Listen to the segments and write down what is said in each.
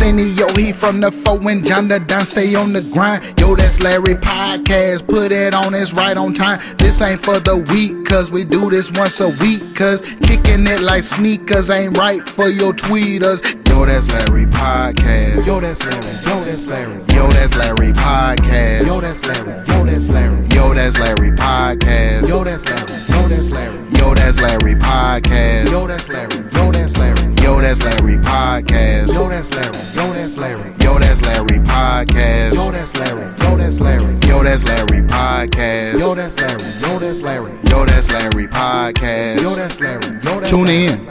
Arsenio, he from the foe and John the Don stay on the grind. Yo, that's Larry Podcast, put it on, it's right on time. This ain't for the week, cause we do this once a week. Cause kicking it like sneakers ain't right for your tweeters. Yo, that's Larry Podcast. Yo, that's Larry. Yo, that's Larry. Yo, that's Larry Podcast. Yo, that's Larry. Yo, that's Larry. Yo, that's Larry Podcast. Yo, that's Larry. Yo, that's Larry. Yo, that's Larry Podcast. Yo, that's Larry. Yo, that's Larry. Yo, that's Larry Podcast. Yo, that's Larry. Yo, that's Larry. Yo, that's Larry Podcast. Yo, that's Larry. Yo, that's Larry. Yo, that's Larry Podcast. Yo, that's Larry. Yo, that's Larry. Yo, that's Larry Podcast. Yo, that's Larry. Yo, that's Tune in.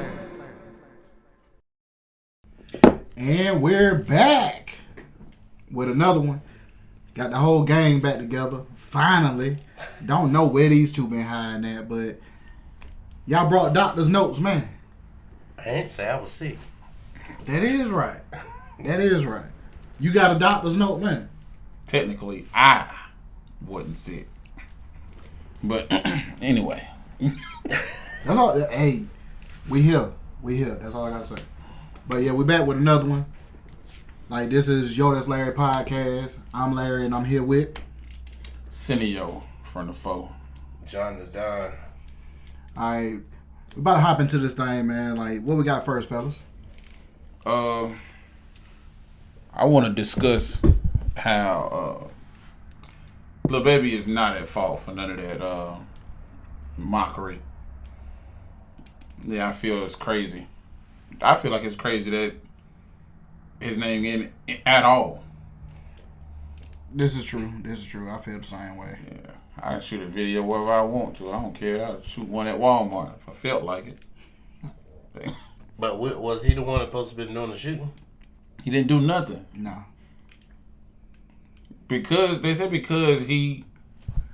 And we're back with another one. Got the whole gang back together. Finally. Don't know where these two been hiding at, but y'all brought doctor's notes, man. I ain't say I was sick. That is right. That is right. You got a doctor's note, man. Technically, I wasn't sick. But anyway. That's all. Hey, we here. We here. That's all I got to say. But yeah, we're back with another one. Like, this is Yo, That's Larry Podcast. I'm Larry, and I'm here with Arsenio from the foe. John the Don. Alright, we about to hop into this thing, man. Like, what we got first, fellas? I want to discuss how Lil Baby is not at fault for none of that mockery. Yeah, I feel it's crazy. I feel like it's crazy that his name in at all. This is true. This is true. I feel the same way. Yeah, I can shoot a video wherever I want to. I don't care. I'll shoot one at Walmart if I felt like it. But was he the one that supposed to be doing the shooting? He didn't do nothing. No. Because he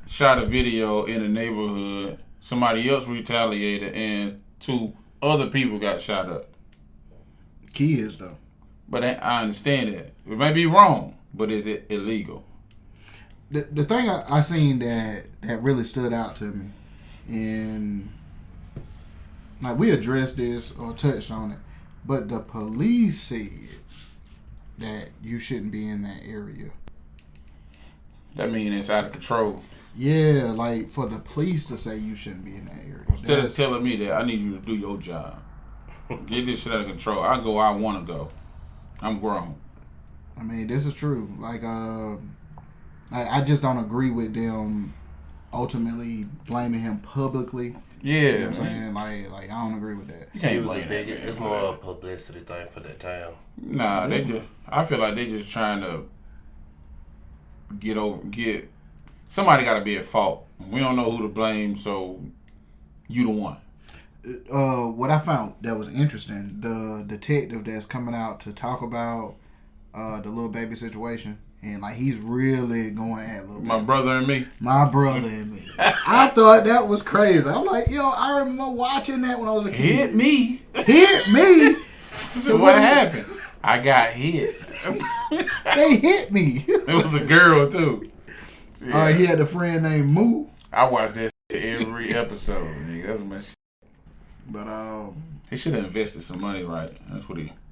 shot a video in a neighborhood, somebody else retaliated, and 2 other people got shot up. Key is, though. But I understand that. It may be wrong, but is it illegal? The thing I seen that really stood out to me, and like we addressed this or touched on it, but the police said that you shouldn't be in that area. That means it's out of control. Yeah, like for the police to say you shouldn't be in that area. Instead of telling me that, I need you to do your job. Get this shit out of control. I go where I want to go. I'm grown. I mean, this is true. Like, I just don't agree with them ultimately blaming him publicly. Yeah. You know what I'm saying? Like I don't agree with that. He was a big. It's more of a publicity thing for that town. Nah, I feel like they just trying to get. Somebody got to be at fault. We don't know who to blame, so you the one. What I found that was interesting, the detective that's coming out to talk about the Lil Baby situation, and like he's really going at Lil Baby. My brother and me. My brother and me. I thought that was crazy. I'm like, yo, I remember watching that when I was a kid. Hit me. Hit me. So what happened? I got hit. They hit me. It was a girl too. Yeah. He had a friend named Moo. I watched that shit every episode. Nigga. That's my shit. But he should have invested some money, right?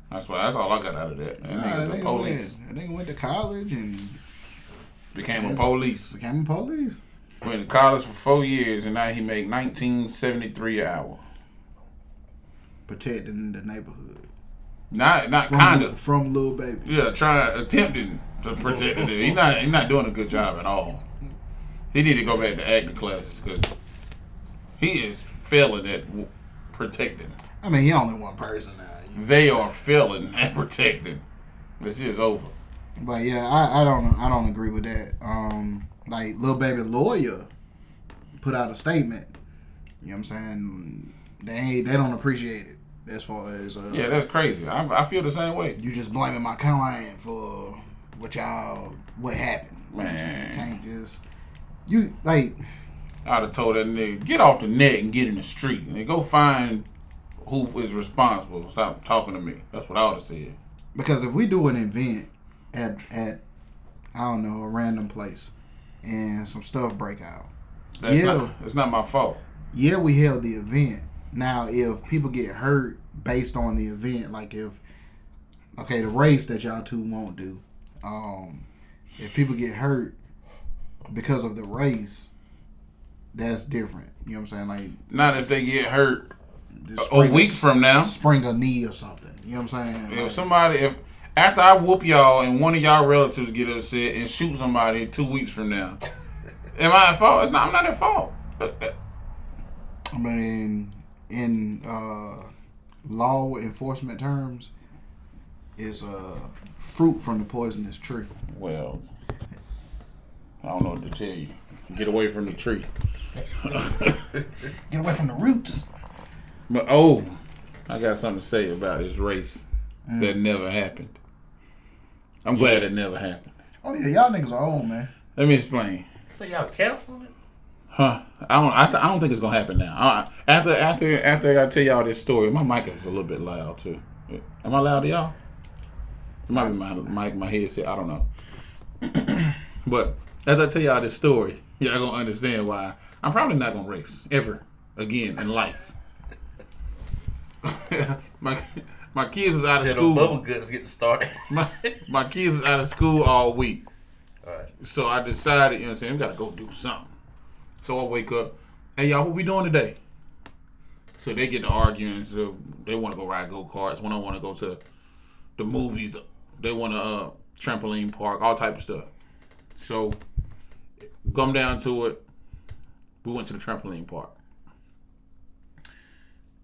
That's all I got out of that. That nigga's a police. That nigga went to college and became a police. Went to college for 4 years and now he make $19.73 an hour. Protecting the neighborhood. Not kind of from Lil Baby. Yeah, attempting to protect it. He's not doing a good job at all. He need to go back to acting classes because he is failing at protecting. I mean, he only one person now. They are failing at protecting. This is over. But yeah, I don't agree with that. Like Lil Baby lawyer put out a statement. You know what I'm saying? They don't appreciate it as far as yeah, that's crazy. I feel the same way. You just blaming my client for what happened. Man, you can't just I'd have told that nigga, get off the net and get in the street and go find who is responsible. Stop talking to me. That's what I would have said. Because if we do an event at I don't know, a random place and some stuff break out. It's not my fault. Yeah, we held the event. Now, if people get hurt based on the event, like if okay, the race that y'all two won't do. If people get hurt because of the race, that's different. You know what I'm saying? Like, not if they get hurt a spring week from now. spring a knee or something. You know what I'm saying? If after I whoop y'all and one of y'all relatives get upset and shoot somebody 2 weeks from now, am I at fault? I'm not at fault. I mean, in law enforcement terms, it's fruit from the poisonous tree. Well, I don't know what to tell you. Get away from the tree. Get away from the roots. But I got something to say about this race that never happened. I'm glad it never happened. Oh yeah, y'all niggas are old, man. Let me explain. So y'all canceled it? Huh? I don't think it's gonna happen now. After I tell y'all this story, my mic is a little bit loud too. Am I loud to y'all? It might be my headset. I don't know. But after I tell y'all this story, y'all gonna understand why I'm probably not gonna race ever again in life. my kids is out of Till school. the bubble guts get started. My kids is out of school all week. All right. So I decided, you know what I'm saying, we gotta go do something. So I wake up, hey y'all, what we doing today? So they get to arguing, so they wanna go ride go-karts, one wanna go to the movies, they wanna trampoline park, all type of stuff. So come down to it, we went to the trampoline park.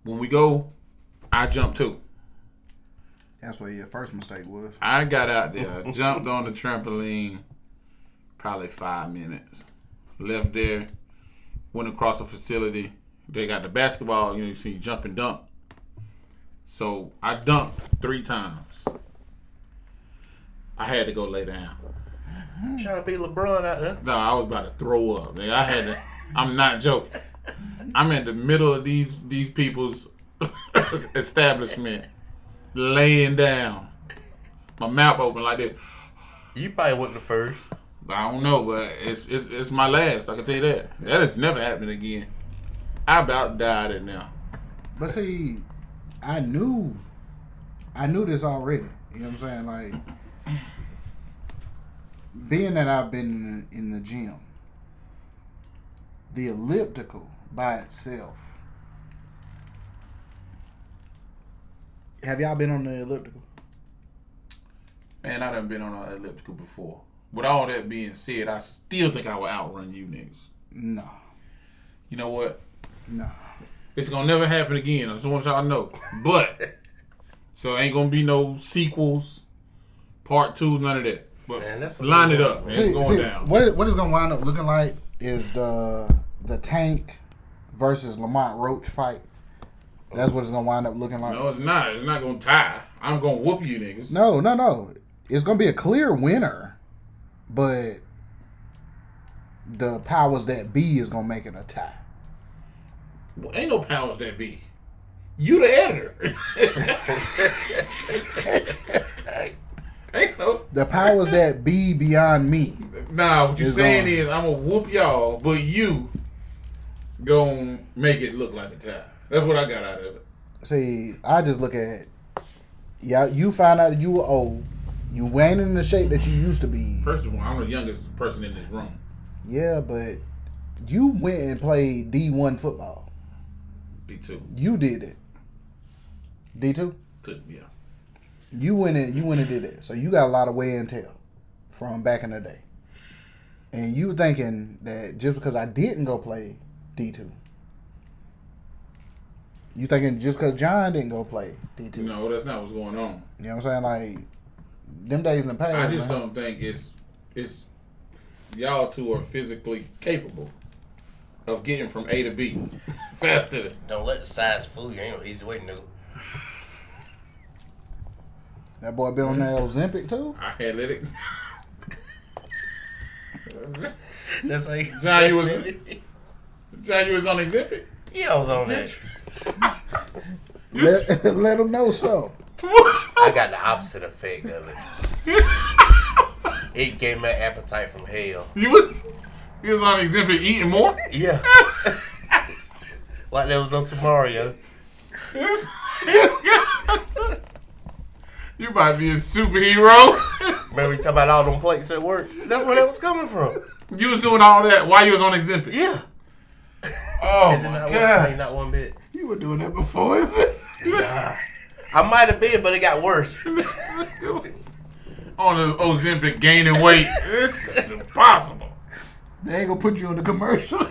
When we go, I jump too. That's what your first mistake was. I got out there, jumped on the trampoline, probably 5 minutes. Left there, went across the facility. They got the basketball, you see jump and dunk. So I dunked 3 times. I had to go lay down. Trying to be LeBron out there. No, I was about to throw up. Man. I had to. I'm not joking. I'm in the middle of these people's establishment, laying down, my mouth open like this. You probably wasn't the first. I don't know, but it's my last. I can tell you that. That has never happened again. I about died in there. But see, I knew this already. You know what I'm saying? Like, being that I've been in the gym, the elliptical by itself. Have y'all been on the elliptical? Man, I done been on an elliptical before. With all that being said, I still think I will outrun you niggas. No. You know what? No. It's gonna never happen again. I just want y'all to know. But so ain't gonna be no sequels, part 2, none of that. But Man, that's what line it we're up, man. It's going down. What it's gonna wind up looking like is the Tank versus Lamont Roach fight. That's what it's gonna wind up looking like. No, it's not. It's not gonna tie. I'm gonna whoop you niggas. No. It's gonna be a clear winner, but the powers that be is gonna make it a tie. Well, ain't no powers that be. You the editor. Ain't no. The powers that be beyond me. Nah, what you're It's saying on. is I'm gonna whoop y'all, but you gonna make it look like a tie. That's what I got out of it. See, I just look at you find out that you were old. You ain't in the shape that you used to be. First of all, I'm the youngest person in this room. Yeah, but you went and played D1 football. D2. You did it. D2? Yeah. You went and did it. So you got a lot of wear and tear from back in the day. And you thinking that just because I didn't go play D2, you thinking just because John didn't go play D2. No, that's not what's going on. You know what I'm saying? Like, them days in the past. I just man. don't think it's y'all two are physically capable of getting from A to B faster. Don't let the size fool you. Ain't no easy way to know. That boy been on that Ozempic too? I had let it. That's like John, you was on exhibit. Yeah, I was on that. Let them know something. I got the opposite effect of it. It gave me an appetite from hell. You was on exhibit eating more. Yeah. Like there was no tomorrow, yo. You might be a superhero. Remember we talking about all them plates at work? That's where that was coming from. You was doing all that while you was on Ozempic. Yeah. Oh And my then god. not one bit. You were doing that before, is it? Nah. I might have been, but it got worse. On the Ozempic gaining weight. It's impossible. They ain't gonna put you on the commercial.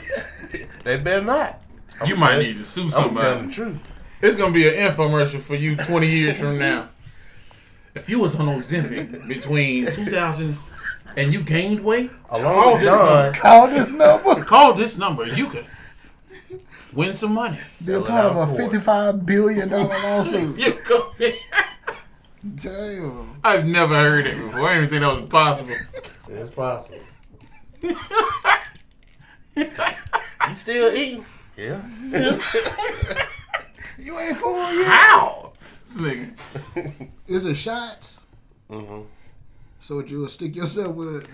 They better not. You might need to sue I'm telling somebody. the truth. It's gonna be an infomercial for you 20 years from now. If you was on Ozempic between 2000 and you gained weight, Along with John. Call this number. call this number. You could win some money. Be a Sell it part out of a court. $55 billion lawsuit. You go. Damn. I've never heard it before. I didn't think that was possible. It's possible. You still eating? Yeah. You ain't full yet. How? This nigga. Is it shots? Mm-hmm. So what, you will stick yourself with it?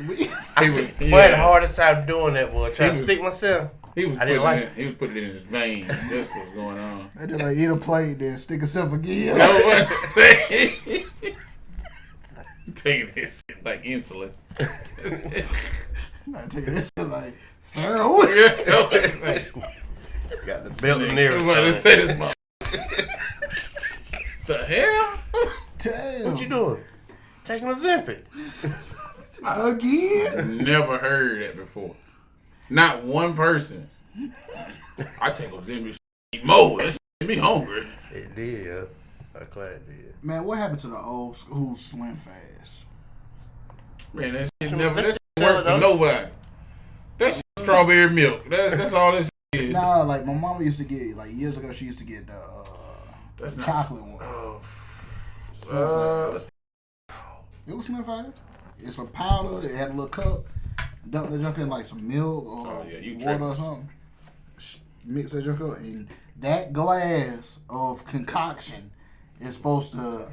He was, I had the hardest time doing that, boy. Trying to was- stick myself. he was I didn't putting like it. He was putting it in his veins. That's what's going on. I just like eat a plate, then stick yourself again. Know what I'm saying? Taking this shit like insulin. I'm not taking this shit like heroin. Yeah, know what I'm saying? Got the belt and Everybody everything. say this, mother. The hell? Damn. What you doing? Taking a Ozempic. Again? Never heard that before. Not one person. I take Ozempic eat more. That shit made me hungry. It did, yeah. Our class did. Man, what happened to the old school Slim Fast? Man, that shit Sure, never let's that shit tell work it, for though. nobody. That shit strawberry milk. That's all this is. Nah, like my mama used to get, like years ago, she used to get the That's not chocolate one. Oh. It was Slim Fast. It's a powder. It had a little cup. Dump the junk in like some milk or Oh, yeah, you water tripping. or something. Mix that junk up, and that glass of concoction is supposed to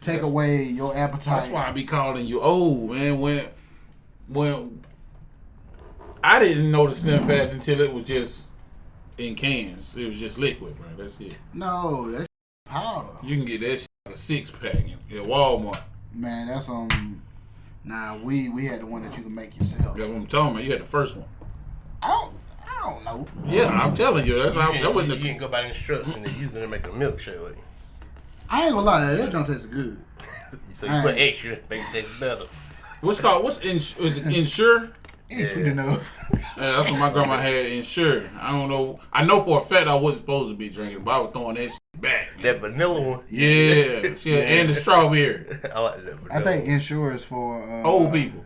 take away your appetite. That's why I be calling you old, man. When I didn't know the Slim Fast until it was just in cans. It was just liquid, bro. That's it. No, that's powder. You can get that shit at a 6-pack at Walmart. Man, that's Nah, we had the one that you can make yourself. That's what I'm talking about. You had the first one. I don't know. Yeah, I'm telling you. That's how that wasn't You the. can go by the instruction they using to make a milkshake. Like. I ain't gonna lie, that junk tastes good. So you put extra, make it taste better. What's called? What's is it Ensure? Ain't sweet enough. Yeah, that's what my grandma had. Ensure. I don't know. I know for a fact I wasn't supposed to be drinking, but I was throwing that shit back. That vanilla one. Yeah, she had, and the strawberry. I like that vanilla. I think insurance for Old people.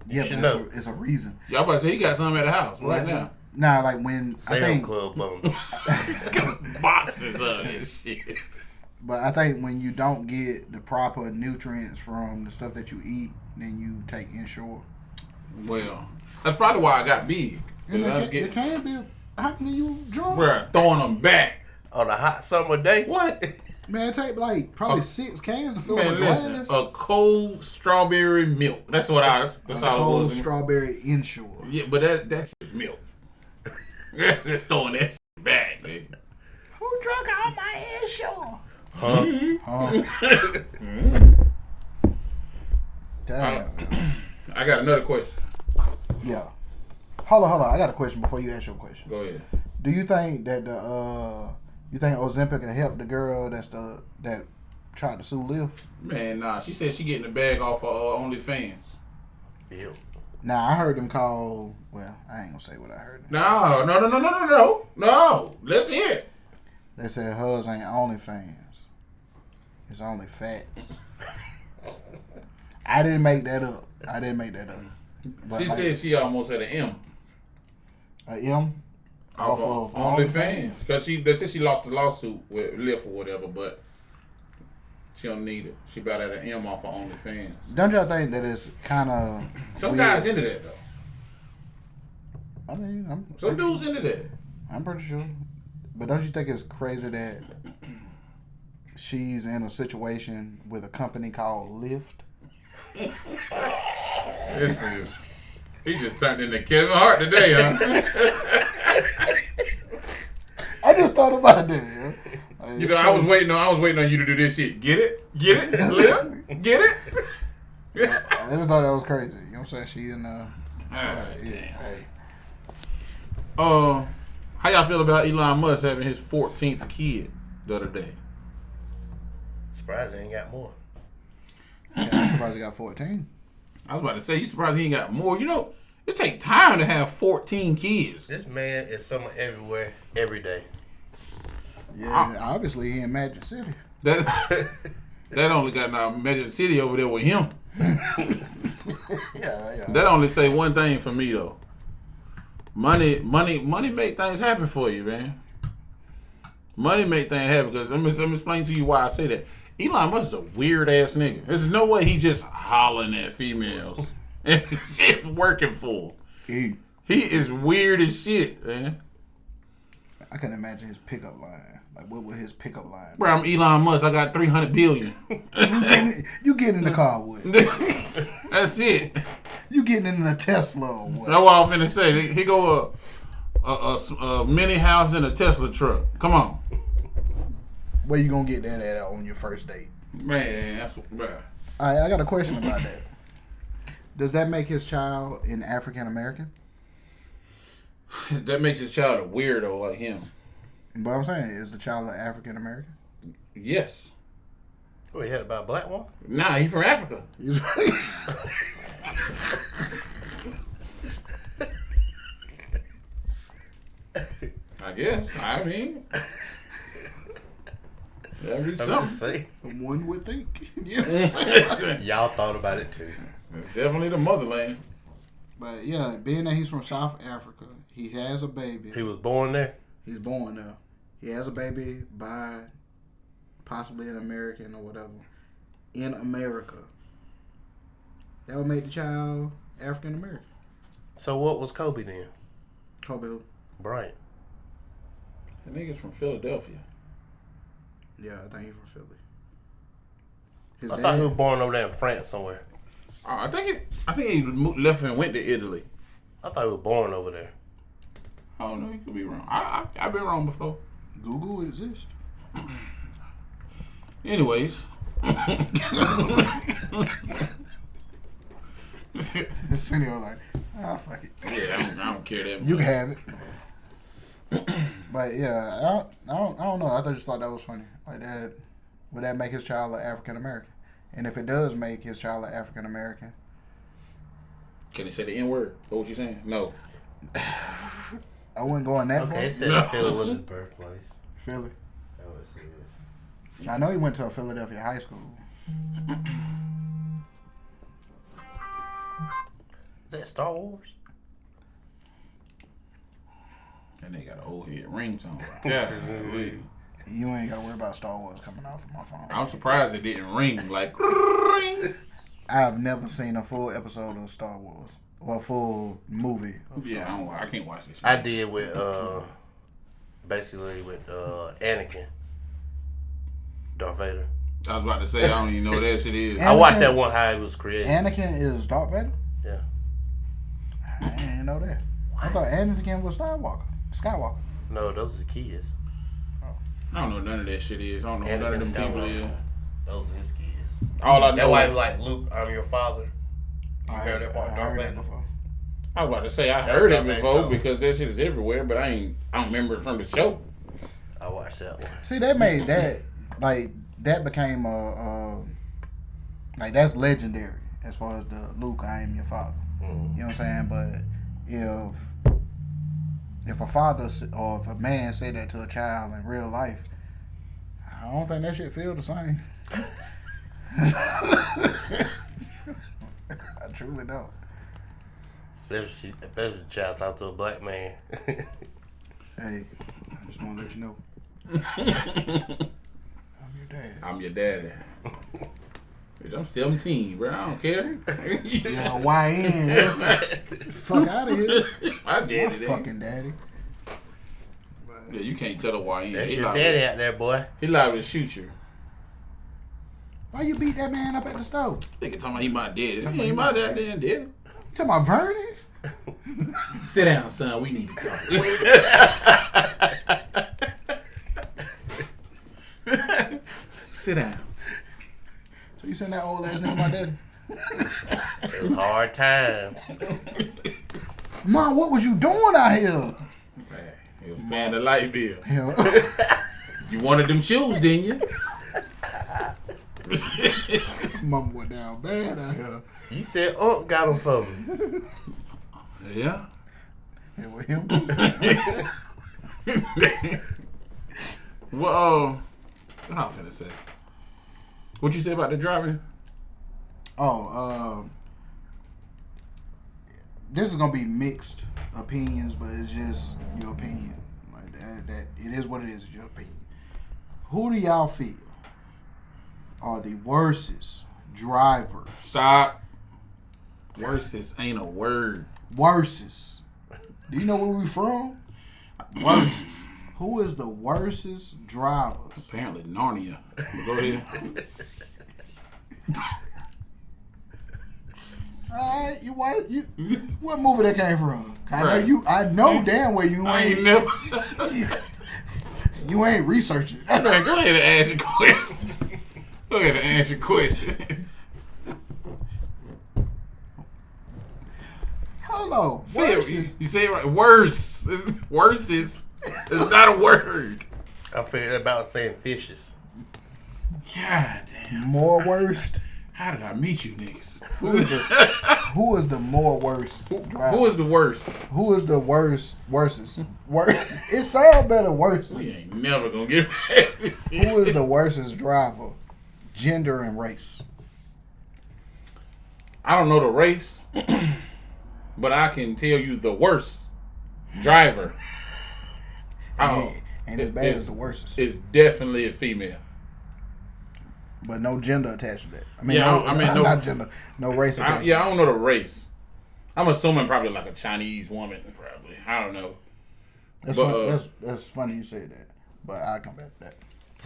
Yeah, should but know. it's a reason. Y'all about to say he got something at the house right now. Nah, like when I Sam think, Club bundle. Boxes of this shit. but I think when you don't get the proper nutrients from the stuff that you eat, then you take Ensure. Well, that's probably why I got big. 'Cause And I was it getting, can be. How can you drunk? bruh, throwing them back. On a hot summer day. What? Man, it take like probably 6 cans to fill up Man, a listen, glass. a cold strawberry milk. That's what that's all it Whole was. strawberry Ensure. Yeah, but that's just milk. Just throwing that shit back, nigga. Who drunk all my Ensure? Damn. I got another question. Yeah. Hold on. I got a question before you ask your question. Go ahead. Do you think that you think Ozempic can help the girl that tried to sue Lyft? Man, nah. She said she getting the bag off of OnlyFans. Ew. Nah, I heard them call. Well, I ain't gonna say what I heard. No. Let's hear it. They said hers ain't OnlyFans. It's only facts. I didn't make that up. But She like, said she almost had an M a M off of OnlyFans because they said she lost the lawsuit with Lyft or whatever, but she don't need it. She about at an M off of OnlyFans. Don't y'all think that it's kind of Some guys into that though. I mean, Some dudes into that. I'm pretty sure. But don't you think it's crazy that she's in a situation with a company called Lyft? This is. He just turned into Kevin Hart today, huh? I just thought about that. Yeah. You know, I was waiting on you to do this shit. Get it? Lil? Get it? I just thought that was crazy. You know what I'm saying? She in Hey. How y'all feel about Elon Musk having his 14th kid the other day? Surprised he ain't got more. Yeah, I'm surprised he got 14. I was about to say, you surprised he ain't got more? You know, it take time to have 14 kids. This man is somewhere everywhere, every day. Yeah, obviously he in Magic City. That only got now Magic City over there with him. Yeah. That only say one thing for me though. Money make things happen for you, man. Money make things happen because let me explain to you why I say that. Elon Musk is a weird ass nigga. There's no way he just hollering at females and shit working for him. He is weird as shit, man. I can imagine his pickup line. Like, what would his pickup line be? Bro, I'm Elon Musk. I got 300 billion. You getting in the car with? That's it. You getting in a Tesla or what? That's what I'm finna say. He go a mini house in a Tesla truck. Come on. Where you gonna get that at on your first date? Man, that's bro. All right, I got a question about that. Does that make his child an African American? That makes his child a weirdo like him. But I'm saying, is the child an African American? Yes. Oh, he had about a black one? Nah, he from Africa. He's right. I guess. I mean, that'd be I'm something. just saying. One would think. Y'all thought about it too. It's definitely the motherland. But yeah, being that he's from South Africa, he has a baby. He was born there. He's born there. He has a baby by possibly an American or whatever in America. That would make the child African American. So what was Kobe then? Kobe who? Bryant. That nigga's from Philadelphia. Yeah, I think he's from Philly. His I dad, thought he was born over there in France somewhere. I think he left and went to Italy. I thought he was born over there. I don't know. He could be wrong. I've been wrong before. Google exists. Anyways. Arsenio like, fuck it. Yeah, I don't care that much. You can have it. But yeah, I don't know. I just thought that was funny. Like that, would that make his child an African American? And if it does make his child an African American, Can he say the N word? What you saying? No. I wouldn't go on that Okay, it far. said Philly was his birthplace. Philly. That's what it says. I know he went to a Philadelphia high school. Is that Star Wars? And they got an old head ringtone. Yeah. You ain't gotta worry about Star Wars coming off of my phone. I'm surprised it didn't ring like ring. I've never seen a full episode of Star Wars or a full movie of Star Yeah, Wars. I can't watch this shit. I did with basically with Anakin. Darth Vader. I was about to say I don't even know what that shit is. I watched that one how it was created. Anakin is Darth Vader? Yeah. I didn't know that. I thought Anakin was Skywalker. No, those are the kids. I don't know what none of that shit is. I don't know what none of them people is. Those are his kids. All I That's know why he is, was like, Luke, I'm your father. You heard that part, I Darth heard that Vader? before. I was about to say I That's heard it Darth Vader before too. because that shit is everywhere, but I don't remember it from the show. I watched that one. See, that made that that became like that's legendary as far as the Luke, I am your father. Mm-hmm. You know what I'm saying? But if a father or if a man said that to a child in real life, I don't think that shit feel the same. I truly don't. Especially the child talk to a black man. Hey, I just want to let you know. I'm your dad. I'm your daddy. Bitch, I'm 17, bro. I don't care. Yeah, YN. Fuck out of here. My My daddy. fucking daddy. Yeah, you can't tell the YN. That's He your liable- daddy out there, boy. He liable to shoot you. Why you beat that man up at the stove? Nigga talking about he my daddy. He ain't my daddy, daddy. You talking about Vernon? Sit down, son. We need to talk. Sit down. So you send that old ass nigga my daddy? It was hard times. Mom, what was you doing out here? Man, he was paying the light bill. Yeah. You wanted them shoes, didn't you? Mama went down bad out here. You said Unc got them for me. Yeah. And with him. Well, what I was finna say? What you say about the driving? This is gonna be mixed opinions, but it's just your opinion. Like that it is what it is. It's your opinion. Who do y'all feel are the worstest drivers? Stop. Worstest ain't a word. Worstest. Do you know where we from? Worstest. Who is the worstest drivers? Apparently Narnia. But go ahead. Alright, what movie that came from? I know damn well you I ain't ain't never. you ain't researching. Man, go ahead and ask your question. Go ahead and ask your question. Hello. Say Worstest. it, you say it right. Worse. Worstest. It's not a word. I feel about saying fishes. God damn. More worst. How did I meet you niggas? Who is the more worst driver? Who is the worst? Who is the worstest? Worst. It sounds better worse. We ain't never gonna get past this shit. Who is the worstest driver? Gender and race. I don't know the race, but I can tell you the worst driver. And as bad as the worstest. It's definitely a female. But no gender attached to that. I mean, Yeah, no- not gender. No race attached to I don't know the race. I'm assuming probably like a Chinese woman, probably. I don't know. that. That's funny you say that. But I'll come back to that.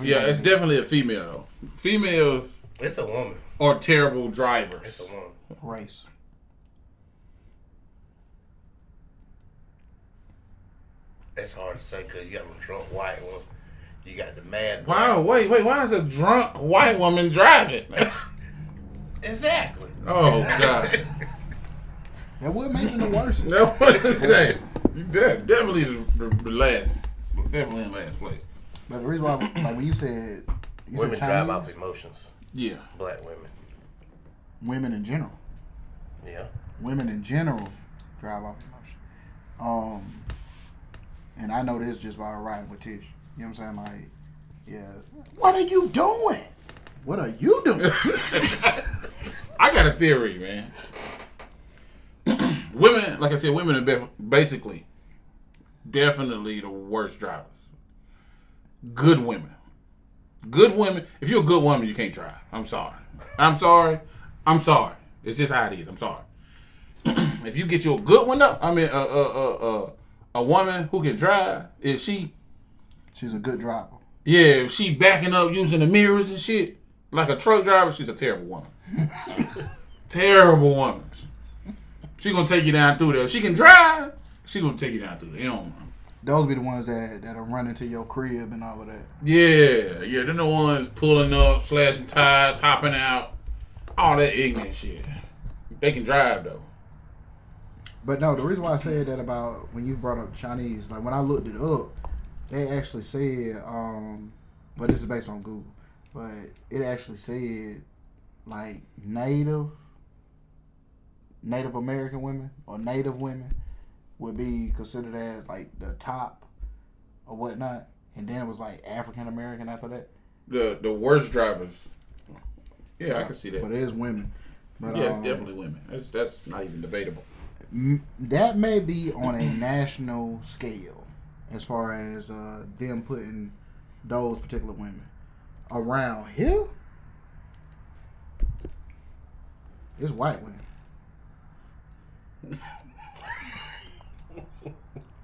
Yeah, it's definitely a female, though. Females It's a woman. are terrible It's drivers. a woman. Race. That's hard to say because you got the drunk white ones. You got the mad. Wow, wait, why is a drunk white woman driving? Exactly. Oh, God. That would make them the worstest. That's what I'm saying. Definitely the last. Definitely in last place. But the reason why, like when you said Women Chinese, drive off emotions. Yeah. Black women. women in general. Yeah. Women in general drive off emotion. And I know this just by riding with Tish. You know what I'm saying? Like, yeah. What are you doing? What are you doing? I got a theory, man. Women, like I said, women are basically definitely the worst drivers. Good women. Good women. If you're a good woman, you can't drive. I'm sorry. It's just how it is. I'm sorry. If you get you a good one up, I mean, a woman who can drive, if She's a good driver. if she backing up using the mirrors and shit, like a truck driver, she's a terrible woman. Terrible woman. She gonna take you down through there. If she can drive, she gonna take you down through there. You know. Those be the ones that are running to your crib and all of that. Yeah, they're the ones pulling up, slashing tires, hopping out, all that ignorant shit. They can drive though. But no, the reason why I said that about when you brought up Chinese, like when I looked it up, they actually said, but this is based on Google, but it actually said like Native American women or Native women would be considered as like the top or whatnot, and then it was like African American after that. The worst drivers. Yeah, I can see that. But it is women. But Yeah, it's definitely women. That's not even debatable. That may be on a national scale as far as them putting those particular women around here. It's white women.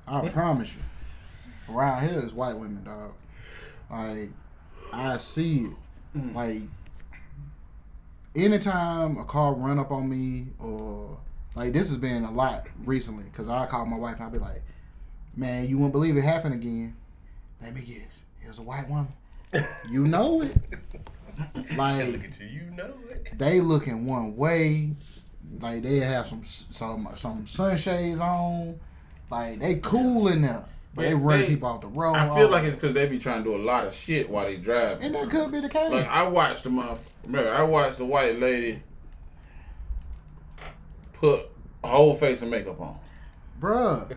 I promise you. Around here is white women, dog. Like, I see it. Like, anytime a car run up on me or... Like, this has been a lot recently because I call my wife and I'll be like, man, you wouldn't believe it happened again. Let me guess. It was a white woman. You know it. Like, Look at you, you know it. they looking one way. Like, they have some sunshades on. Like, they cool in there. But they run people off the road. I feel like it's because they be trying to do a lot of shit while they drive. And that could be the case. Like, I watched the white lady put a whole face of makeup on. Bruh,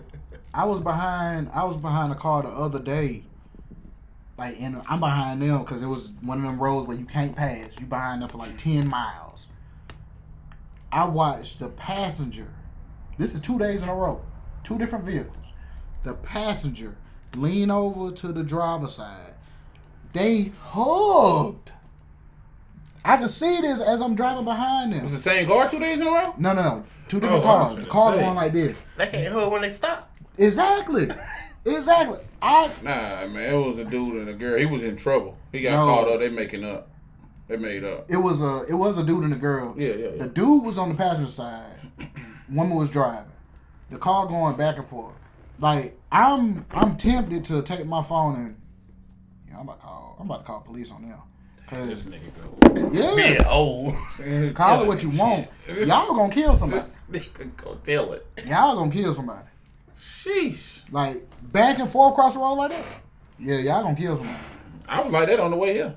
I was behind the car the other day. Like, and I'm behind them because it was one of them roads where you can't pass. You behind them for like 10 miles. I watched the passenger. This is 2 days in a row. 2 different vehicles. The passenger lean over to the driver's side. They hugged. I could see this as I'm driving behind them. It's the same car 2 days in a row? No. 2 different Oh, cars. I was The car finna say. going like this. They can't hug when they stop. Exactly. Nah, man, it was a dude and a girl. He was in trouble. He got caught up. They making up. They made up. It was a dude and a girl. Yeah. The dude was on the passenger side. Woman was driving. The car going back and forth. Like, I'm tempted to take my phone and I'm about to call police on them. This nigga go. Yeah. Being old. Call it what you want. Y'all gonna kill somebody. This nigga go tell it. Y'all gonna kill somebody. Sheesh. Like, back and forth across the road like that. Yeah, y'all gonna kill somebody. I was like that on the way here.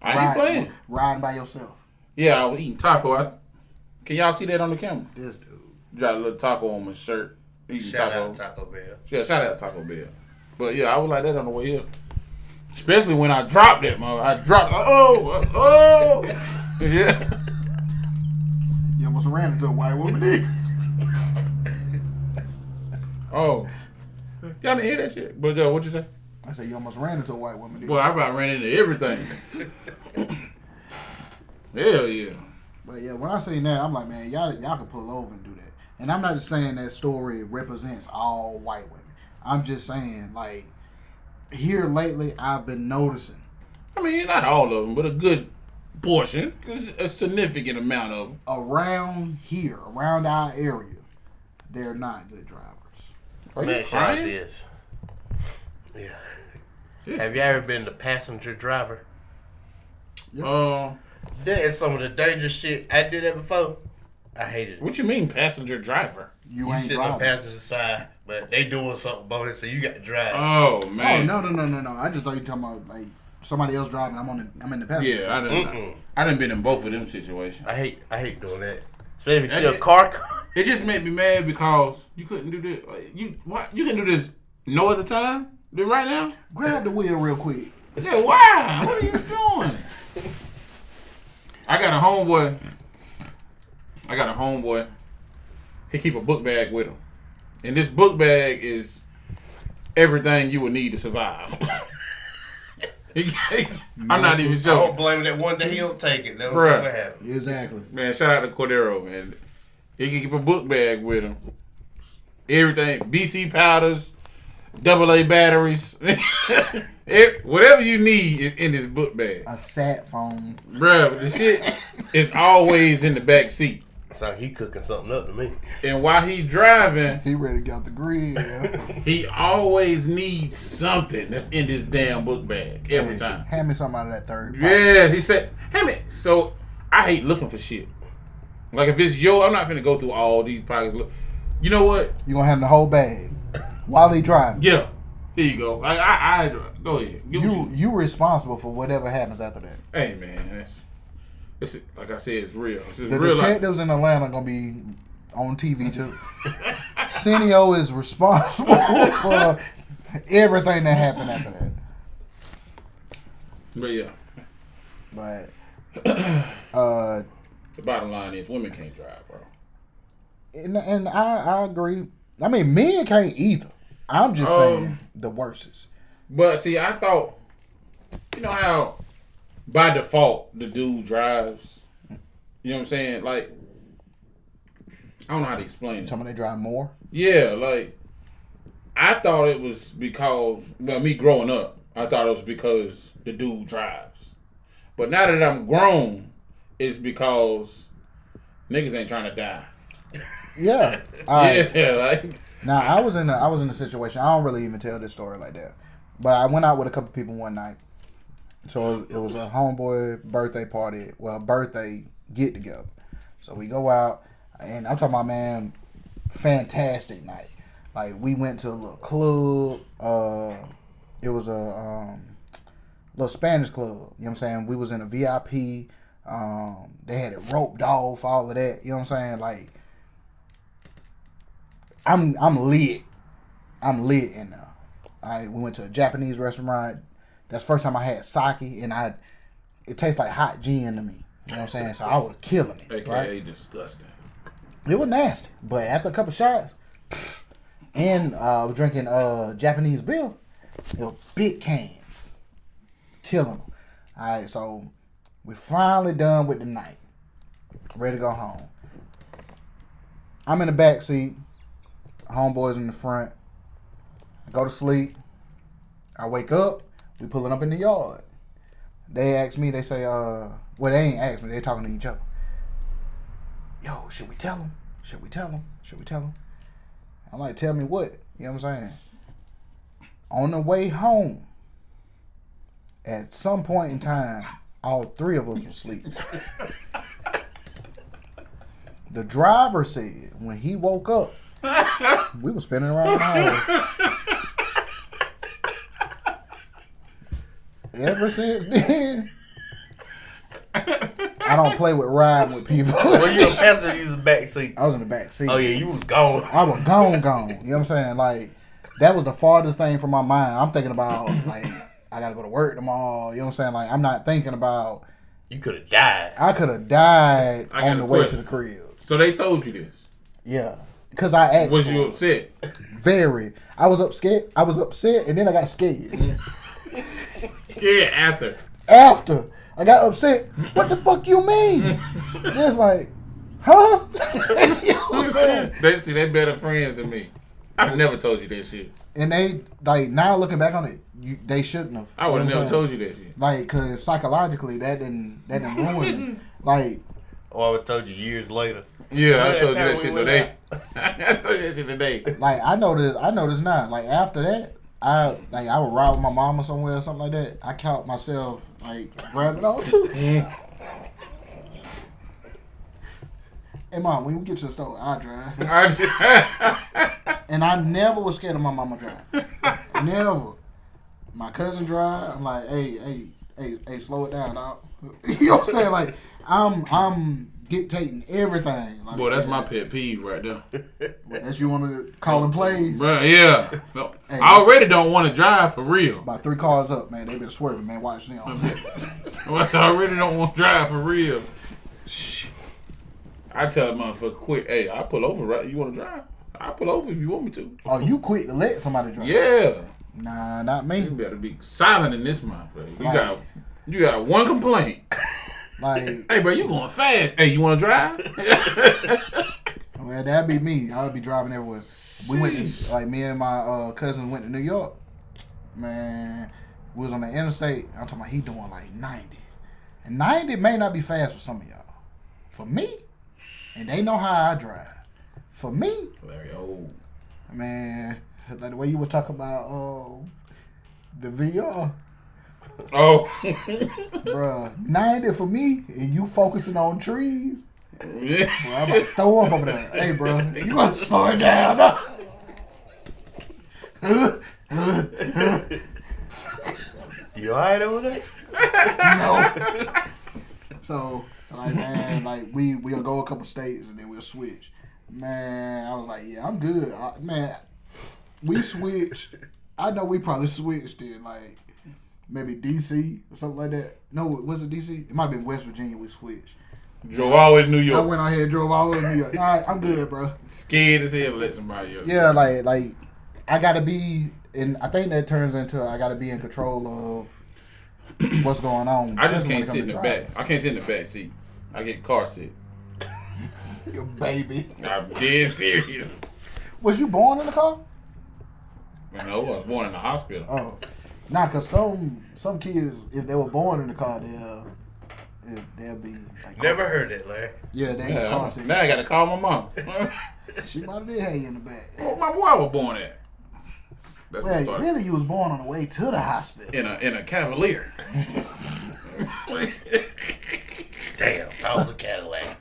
I ain't playing. Riding by yourself. Yeah, I was eating taco. Can y'all see that on the camera? This dude. Got a little taco on my shirt. Eating Shout taco. out Taco Bell. Yeah, shout out to Taco Bell. But yeah, I was like that on the way here. Especially when I dropped it, man. I dropped. Oh. Yeah. You almost ran into a white woman. Oh. Y'all didn't hear that shit. But what you say? I said you almost ran into a white woman. Well, I about ran into everything. Hell yeah. But yeah, when I say that, I'm like, man, y'all can pull over and do that. And I'm not just saying that story represents all white women. I'm just saying, like, here lately, I've been noticing. I mean, not all of them, but a good portion. A significant amount of them. Around here, around our area, they're not good drivers. Are you Man, shout out crying? this. Yeah. Have you ever been the passenger driver? Uh, That is some of the dangerous shit. I did that before. I hated it. what you mean, passenger driver? You You ain't sit on the driving. passenger side, but they doing something about it, so you got to drive. Oh Oh, man. no. I just thought you talking about, like, somebody else driving. I'm in the passenger Yeah, side. I done been in both of them situations. I hate doing that. Especially if you see a car. It just made me mad because you couldn't do this. Like, you can do this no other time than right now. Grab the wheel real quick. Yeah, why? What are you doing? I got a homeboy. He keep a book bag with him, and this book bag is everything you would need to survive. I'm not even I joking. don't blame it that one day he don't take it. That was Bruh. what happened. Exactly. Man, shout out to Cordero, man. He can keep a book bag with him. Everything, BC powders, AA batteries, whatever you need is in this book bag. A sat phone. Bruh, the shit is always in the back seat. So he cooking something up to me. And while he driving, He ready to get out the grill. he always needs something that's in this damn book bag every time. Hand me something out of that third pocket. Yeah, he said, hey man, so I hate looking for shit. Like if it's I'm not finna go through all these pockets. You know what? You gonna have the whole bag while he driving. Yeah, here you go. I go ahead. Get what You responsible for whatever happens after that. Hey man, it's like I said, it's real. It's The real. detectives in Atlanta gonna be on TV too. Cineo is responsible for everything that happened after that. But yeah, But the bottom line is women can't drive, bro. and I agree. I mean, men can't either. I'm just saying the worstest. But see, I thought, you know how by default the dude drives. You know what I'm saying? Like, I don't know how to explain it. Tell me they drive more. Yeah, like I thought it was because me growing up, I thought it was because the dude drives. But now that I'm grown, it's because niggas ain't trying to die. Yeah. All right. Yeah, like Now I was in a situation. I don't really even tell this story like that, but I went out with a couple people one night. So it was a homeboy birthday party. Well, birthday get together. So we go out, and I'm talking about, man, fantastic night. Like, we went to a little club. It was a little Spanish club. You know what I'm saying? We was in a VIP. They had it roped off, all of that. You know what I'm saying? Like, I'm lit. I'm lit in there. We went to a Japanese restaurant. That's the first time I had sake, and it tastes like hot gin to me. You know what I'm saying? So I was killing it. AKA right? disgusting. It was nasty. But after a couple shots, and we're drinking Japanese beer, it was big cans. Killing them. Alright, so we finally done with the night. Ready to go home. I'm in the back seat. Homeboys in the front. I go to sleep. I wake up. We pulling up in the yard. They ask me, they say, well, they ain't ask me. They talking to each other. Yo, should we tell them? Should we tell them? Should we tell them? I'm like, tell me what? You know what I'm saying? On the way home, at some point in time, all three of us were asleep. The driver said when he woke up, we were spinning around the house. Ever since then, I don't play with riding with people. Were you a passenger? You was in the back seat. I was in the back seat. Oh yeah, you was gone. I was gone. You know what I'm saying? Like, that was the farthest thing from my mind. I'm thinking about, like, I gotta go to work tomorrow. You know what I'm saying? Like, I'm not thinking about. You could have died. I could have died on the way to the crib. So they told you this? Yeah, because I asked. Was you upset? Very. I was upset. And then I got scared. Scared after. After I got upset. What the fuck you mean? And it's like, huh? You know what I'm saying? They better friends than me. I've never told you that shit. And they, like, now looking back on it, they shouldn't have. I would have never told you that shit. Like, cause psychologically that didn't ruin it. Like, Oh, I would have told you years later. Yeah, I That told you time that we shit went today. I told you that shit today. like I know this now. Like, after that, I would ride with my mama somewhere or something like that. I caught myself like grabbing onto. Hey mom, when we get to the store, I drive. And I never was scared of my mama drive. Never. My cousin drive. I'm like, hey, slow it down, dog. You know what I'm saying? Like, I'm dictating everything. Like, Boy, that's my pet peeve right there. That's you want to call and plays. Bro, yeah. No, Hey, I already don't want to drive for real. About 3 cars up, man. They been swerving, man. Watch them. I already don't want to drive for real. Shh. I tell the motherfucker quick, hey, I pull over, right? You want to drive? I pull over if you want me to. Oh, you quick to let somebody drive? Yeah. Nah, not me. You better be silent in this motherfucker. You got one complaint. Like, Hey, bro, you going fast. Hey, you want to drive? well, that'd be me. I would be driving everywhere. We went to, like, me and my cousin went to New York. Man, we was on the interstate. I'm talking about he doing like 90. And 90 may not be fast for some of y'all. For me, and they know how I drive. For me, Very old. man, like the way you were talking about the VR. Oh. Bruh, 90 for me, and you focusing on trees. Yeah. Well, I'm about to throw up over there. Hey, bro, you gotta slow it down. You alright over there? No. So, like, man, like, we'll go a couple states and then we'll switch. Man, I was like, yeah, I'm good. Man, we switched. I know we probably switched in, like, maybe DC or something like that. No, was it DC? It might have been West Virginia we switched. Drove all the way to New I York. went out here and drove all over New York. All right, I'm good, bro. Scared as hell to let somebody else. Yeah, like I gotta be, and I think that turns into I gotta be in control of what's going on. I just especially when can't it sit in the comes to back. I can't sit in the back seat. I get car sick. driving. Your baby. I'm dead serious. Was you born in the car? I know, I was born in the hospital. Oh, nah, cause some kids, if they were born in the car, they'll be like, Never heard that, Larry. yeah, they get car sick. Now I gotta call my mom. She might have did have you in the back. Where my boy was born at? That's Well, what started. really, you was born on the way to the hospital. In a Cavalier. Damn, I was a Cadillac.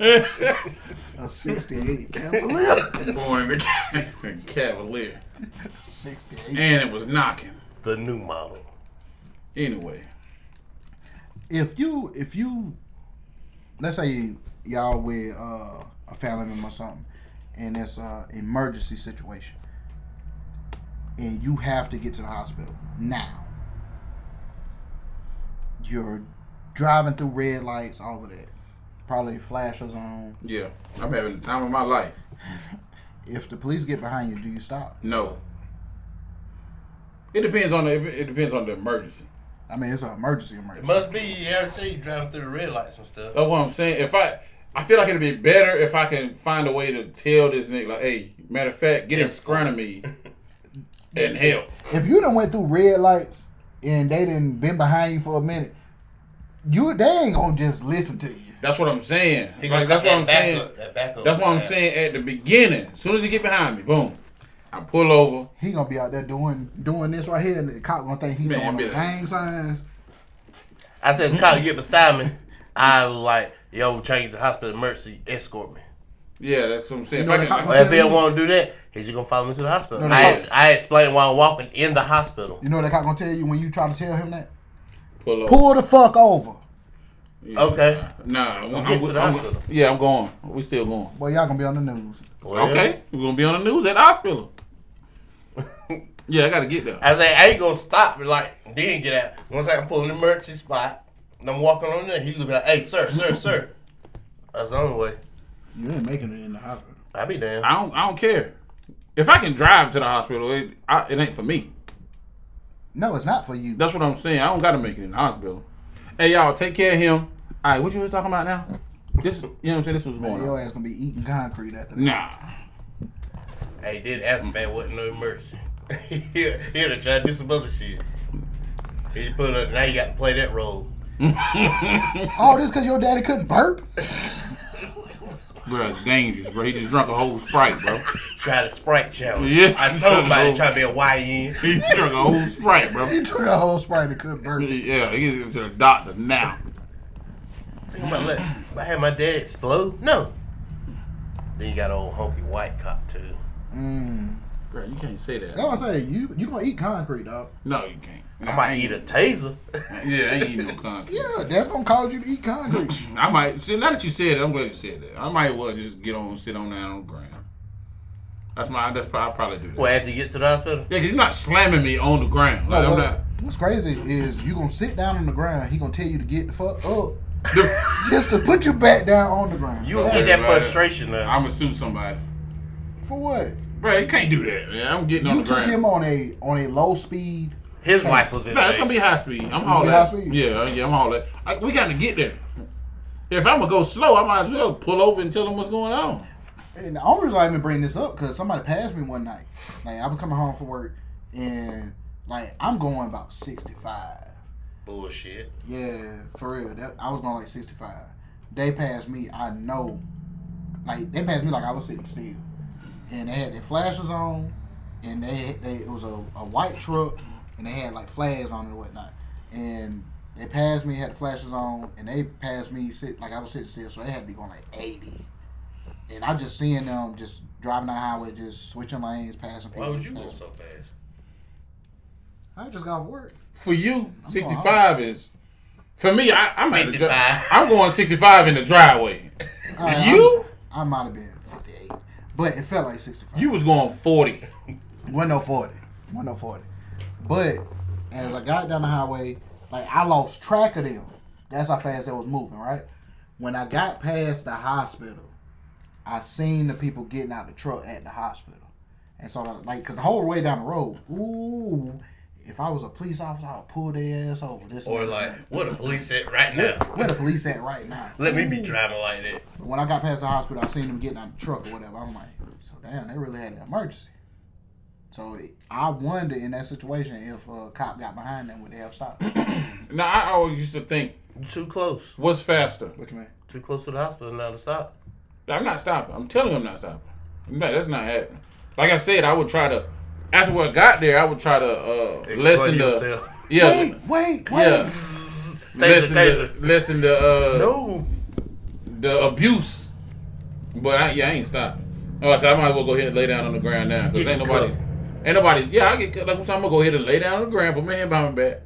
A 68 Cavalier. Born in the Cavalier. 68. And it was knocking. The new model. Anyway. If you, let's say y'all with a family member or something, and it's an emergency situation, and you have to get to the hospital now. You're driving through red lights, all of that. Probably flashers on. Yeah. I'm having the time of my life. If the police get behind you, do you stop? No. It depends on the emergency. I mean, it's an emergency. It must be, you ever see you driving through the red lights and stuff. That's what I'm saying. I feel like it'd be better if I can find a way to tell this nigga, like, hey, matter of fact, get in front of me and help. If you done went through red lights and they done been behind you for a minute, they ain't gonna just listen to you. That's what I'm saying. He Like, gonna that's what I'm cut that saying. backup- that backup That's what I'm line. saying at the beginning. As soon as he get behind me, boom, I pull over. He gonna be out there doing this right here, and the cop gonna think he Man, doing be those like- gang signs. I said, cop, get beside me. I was like, yo, change the hospital emergency, escort me. Yeah, that's what I'm saying. You know If I the cop can- Well, if he don't want to do that, he's just gonna follow me to the hospital. No, no, I explained why I'm walking in the hospital. You know what the cop gonna tell you when you try to tell him that? pull over. Pull the fuck over. Yeah. Okay. Nah, get to the hospital. Yeah, I'm going. We still going. Boy, y'all gonna be on the news. Well, Okay, we're gonna be on the news at the hospital. Yeah, I gotta get there. I say, I ain't gonna stop, but like, then get out. Once I can pull an emergency spot, and I'm walking on there, he gonna be like, hey, sir. That's the only way. You ain't making it in the hospital. I be damn. I don't care. If I can drive to the hospital, it ain't for me. No, it's not for you. That's what I'm saying. I don't gotta make it in the hospital. Hey, y'all, take care of him. All right, what you was talking about now? This, you know what I'm saying? This was Man, going your on. ass gonna be eating concrete after that. Nah. Hey, did Afterfat wasn't no emergency. He'd have tried to do some other shit. He put up, now you got to play that role. All this because your daddy couldn't burp? Bro, it's dangerous, bro. He just drunk a whole Sprite, bro. Try the Sprite challenge. Yeah. I told him about it, try to be a YN. He drunk a whole Sprite, bro. He took a whole Sprite and couldn't burp. Yeah, he get to the doctor now. I'm about to let I had my dad explode. No. Then you got old honky white cop too. Bro, you can't say that. That's what I say. You gonna eat concrete, dog. No, you can't. I might eat a taser. Yeah, I ain't eating no concrete. Yeah, that's gonna cause you to eat concrete. I might. See, now that you said it, I'm glad you said that. I might well just sit on down on the ground. I'll probably do that. Well, after you get to the hospital, Yeah, cause you're not slamming me on the ground. Like, No, I'm but not. what's crazy is you gonna sit down on the ground. He gonna tell you to get the fuck up, just to put you back down on the ground. you will get that Right. frustration now. I'm gonna sue somebody. For what? Bro, you can't do that, man. I'm getting on You the took ground. him on a low speed. His life was in No, it's gonna be danger. high speed. I'm be hauling. high speed? Yeah, I'm hauling. We gotta get there. If I'm gonna go slow, I might as well pull over and tell them what's going on. And the only reason I even bring this up because somebody passed me one night. Like I was coming home from work and like I'm going about 65. Bullshit. Yeah, for real. I was going like 65. They passed me. I know. Like they passed me like I was sitting still, and they had their flashers on, and it was a white truck, and they had like flags on it and whatnot. And they passed me, had the flashers on, and they passed me like I was sitting still, so they had to be going like 80. And I just seeing them just driving down the highway, just switching lanes, passing people. Why was you going so fast? I just got off work. For you, I'm 65 is. For me, I'm at the 55. I'm going 65 in the driveway. You? I might have been 58, but it felt like 65. You was going 40. Wasn't no 40. But as I got down the highway, like I lost track of them. That's how fast they was moving, right? When I got past the hospital, I seen the people getting out the truck at the hospital. And so, like, cause the whole way down the road, ooh, if I was a police officer, I would pull their ass over. This Or and like, that. what the police at right now? Where the police at right now? Let me be driving like that. But when I got past the hospital, I seen them getting out the truck or whatever. I'm like, so damn, they really had an emergency. So I wonder in that situation if a cop got behind them, would they have stopped? Now, I always used to think, You too close. what's faster? What you mean? Too close to the hospital now to stop. I'm not stopping. I'm telling you I'm not stopping. No, that's not happening. Like I said, I would try to after I got there, I would try to lessen the yourself. Wait. lessen the No. the abuse. But I ain't stopping. Oh, so I might as well go ahead and lay down on the ground now because ain't nobody. Yeah, I get cut. Like I'm gonna go ahead and lay down on the ground, put my hand behind my back.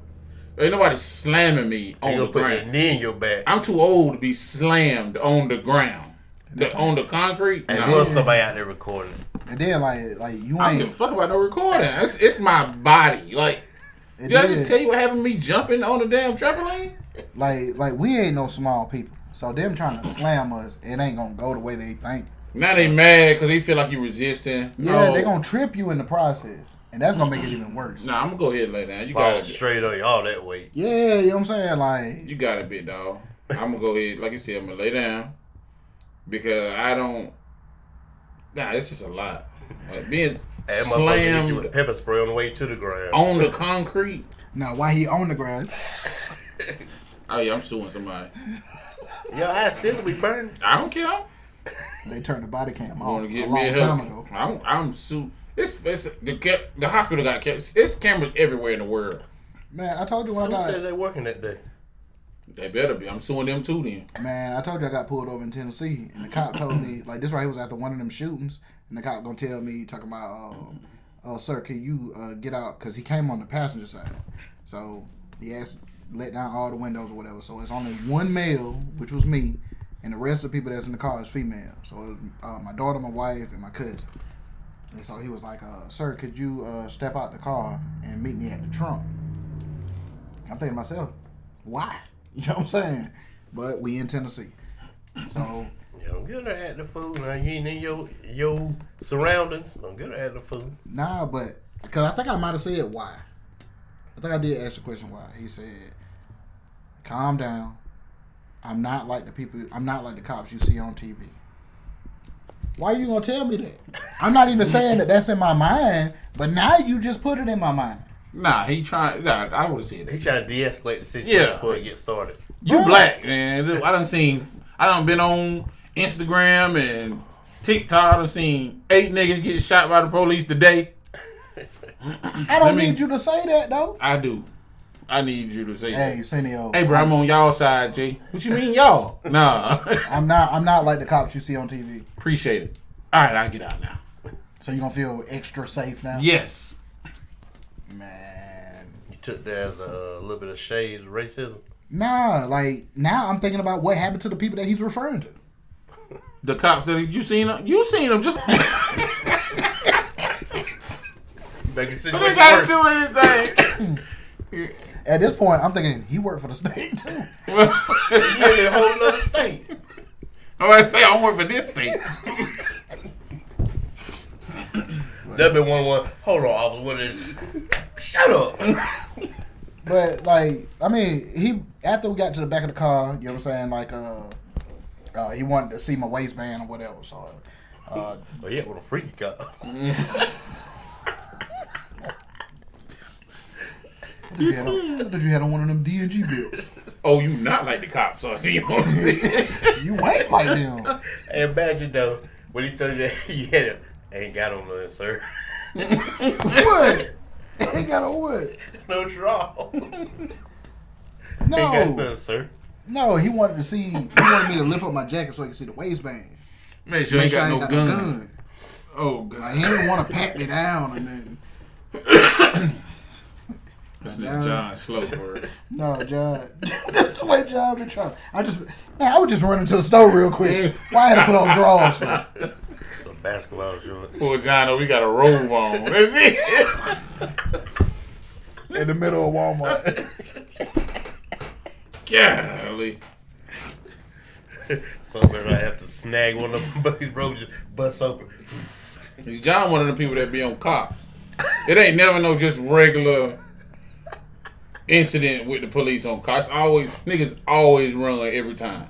Ain't nobody slamming me on the Put your ground. knee in your back. I'm too old to be slammed on the ground. On the concrete. And Nah. was somebody out there recording? And then like you I don't give a ain't. fuck about no recording. It's my body. Like, And did I then, just tell you what happened to me jumping on the damn trampoline? like we ain't no small people, so them trying to slam us, it ain't gonna go the way they think. Now they mad because they feel like you resisting. Yeah, No. they gonna trip you in the process, and that's gonna make it even worse. Nah, I'm gonna go ahead and lay down. You Fall got it. straight on y'all that weight. Yeah, you know what I'm saying? Like, You got it, big dog. I'm gonna go ahead, like you said, I'm gonna lay down because I don't. Nah, it's just a lot. Like being That motherfucker hit you slammed with pepper spray on the way to the ground. on the concrete. now why he on the ground? Oh yeah, I'm suing somebody. Your ass still be burning. I don't care. They turned the body cam I off want to a get me long a time help. ago. I'm sued. The hospital got cameras. It's cameras everywhere in the world. Man, I told you when Who I said got. they working that day? They better be. I'm suing them too then. Man, I told you I got pulled over in Tennessee, and the cop told me like this right here was after one of them shootings, and the cop gonna tell me talking about, oh sir, can you get out? Because he came on the passenger side, so he asked let down all the windows or whatever. So it's only one male, which was me, and the rest of the people that's in the car is female. So it was my daughter, my wife, and my cousin. And so he was like, sir, could you step out the car and meet me at the trunk? I'm thinking to myself, why? You know what I'm saying? But we in Tennessee. So, Yeah, don't get her at the food. Now you ain't in your surroundings. Don't get her at the food. nah, but, because I think I might have said why. I think I did ask the question why. He said, calm down. I'm not like the cops you see on TV. Why you gonna tell me that? I'm not even saying that that's in my mind, but now you just put it in my mind. Nah, he tried. Nah, I would have said He that. trying to de-escalate the situation Yeah. before it gets started. You Bruh. black, man. I done been on Instagram and TikTok. I done seen 8 niggas get shot by the police today. I don't need you to say that though. I do. I need you to say that. Hey, Senio. Hey, bro, I'm on y'all side, G. What you mean, y'all? Nah. I'm not like the cops you see on TV. Appreciate it. All right, I'll get out now. So you gonna feel extra safe now? Yes. Man. You took that as a little bit of shade of racism. Nah, like now I'm thinking about what happened to the people that he's referring to. The cops that you seen them. You seen them just. Making They situation gotta worse. do anything. At this point, I'm thinking he worked for the state too. You in a whole nother state. I say I work for this state. That been one. Hold on, officer. What is? Shut up. But like, I mean, he after we got to the back of the car, you know what I'm saying? Like, he wanted to see my waistband or whatever. So, But yeah, what a freaky cop. I thought you had on one of them D&G bills. Oh, you not like the cops, so you know what I'm saying? You ain't like them. Hey, imagine though when he told you that you had it, ain't got on none, sir. What? Ain't got a what? No draw. Ain't got No, none, sir. no. He wanted to see. He wanted me to lift up my jacket so he could see the waistband. Make sure you Make ain't sure I got ain't no got gun. no gun. Oh, Like, God. he didn't want to pat me down and then. This nigga John slow for it. No, John. That's the way John been trying. I was just running to the store real quick. Why I had to put on drawers? Some basketball shorts. Poor John, we got a robe on. That's it. In the middle of Walmart. Golly. Somewhere I have to snag one of them, but his road just busts open. Is John one of the people that be on cops? It ain't never no just regular incident with the police on cops. Niggas always run every time.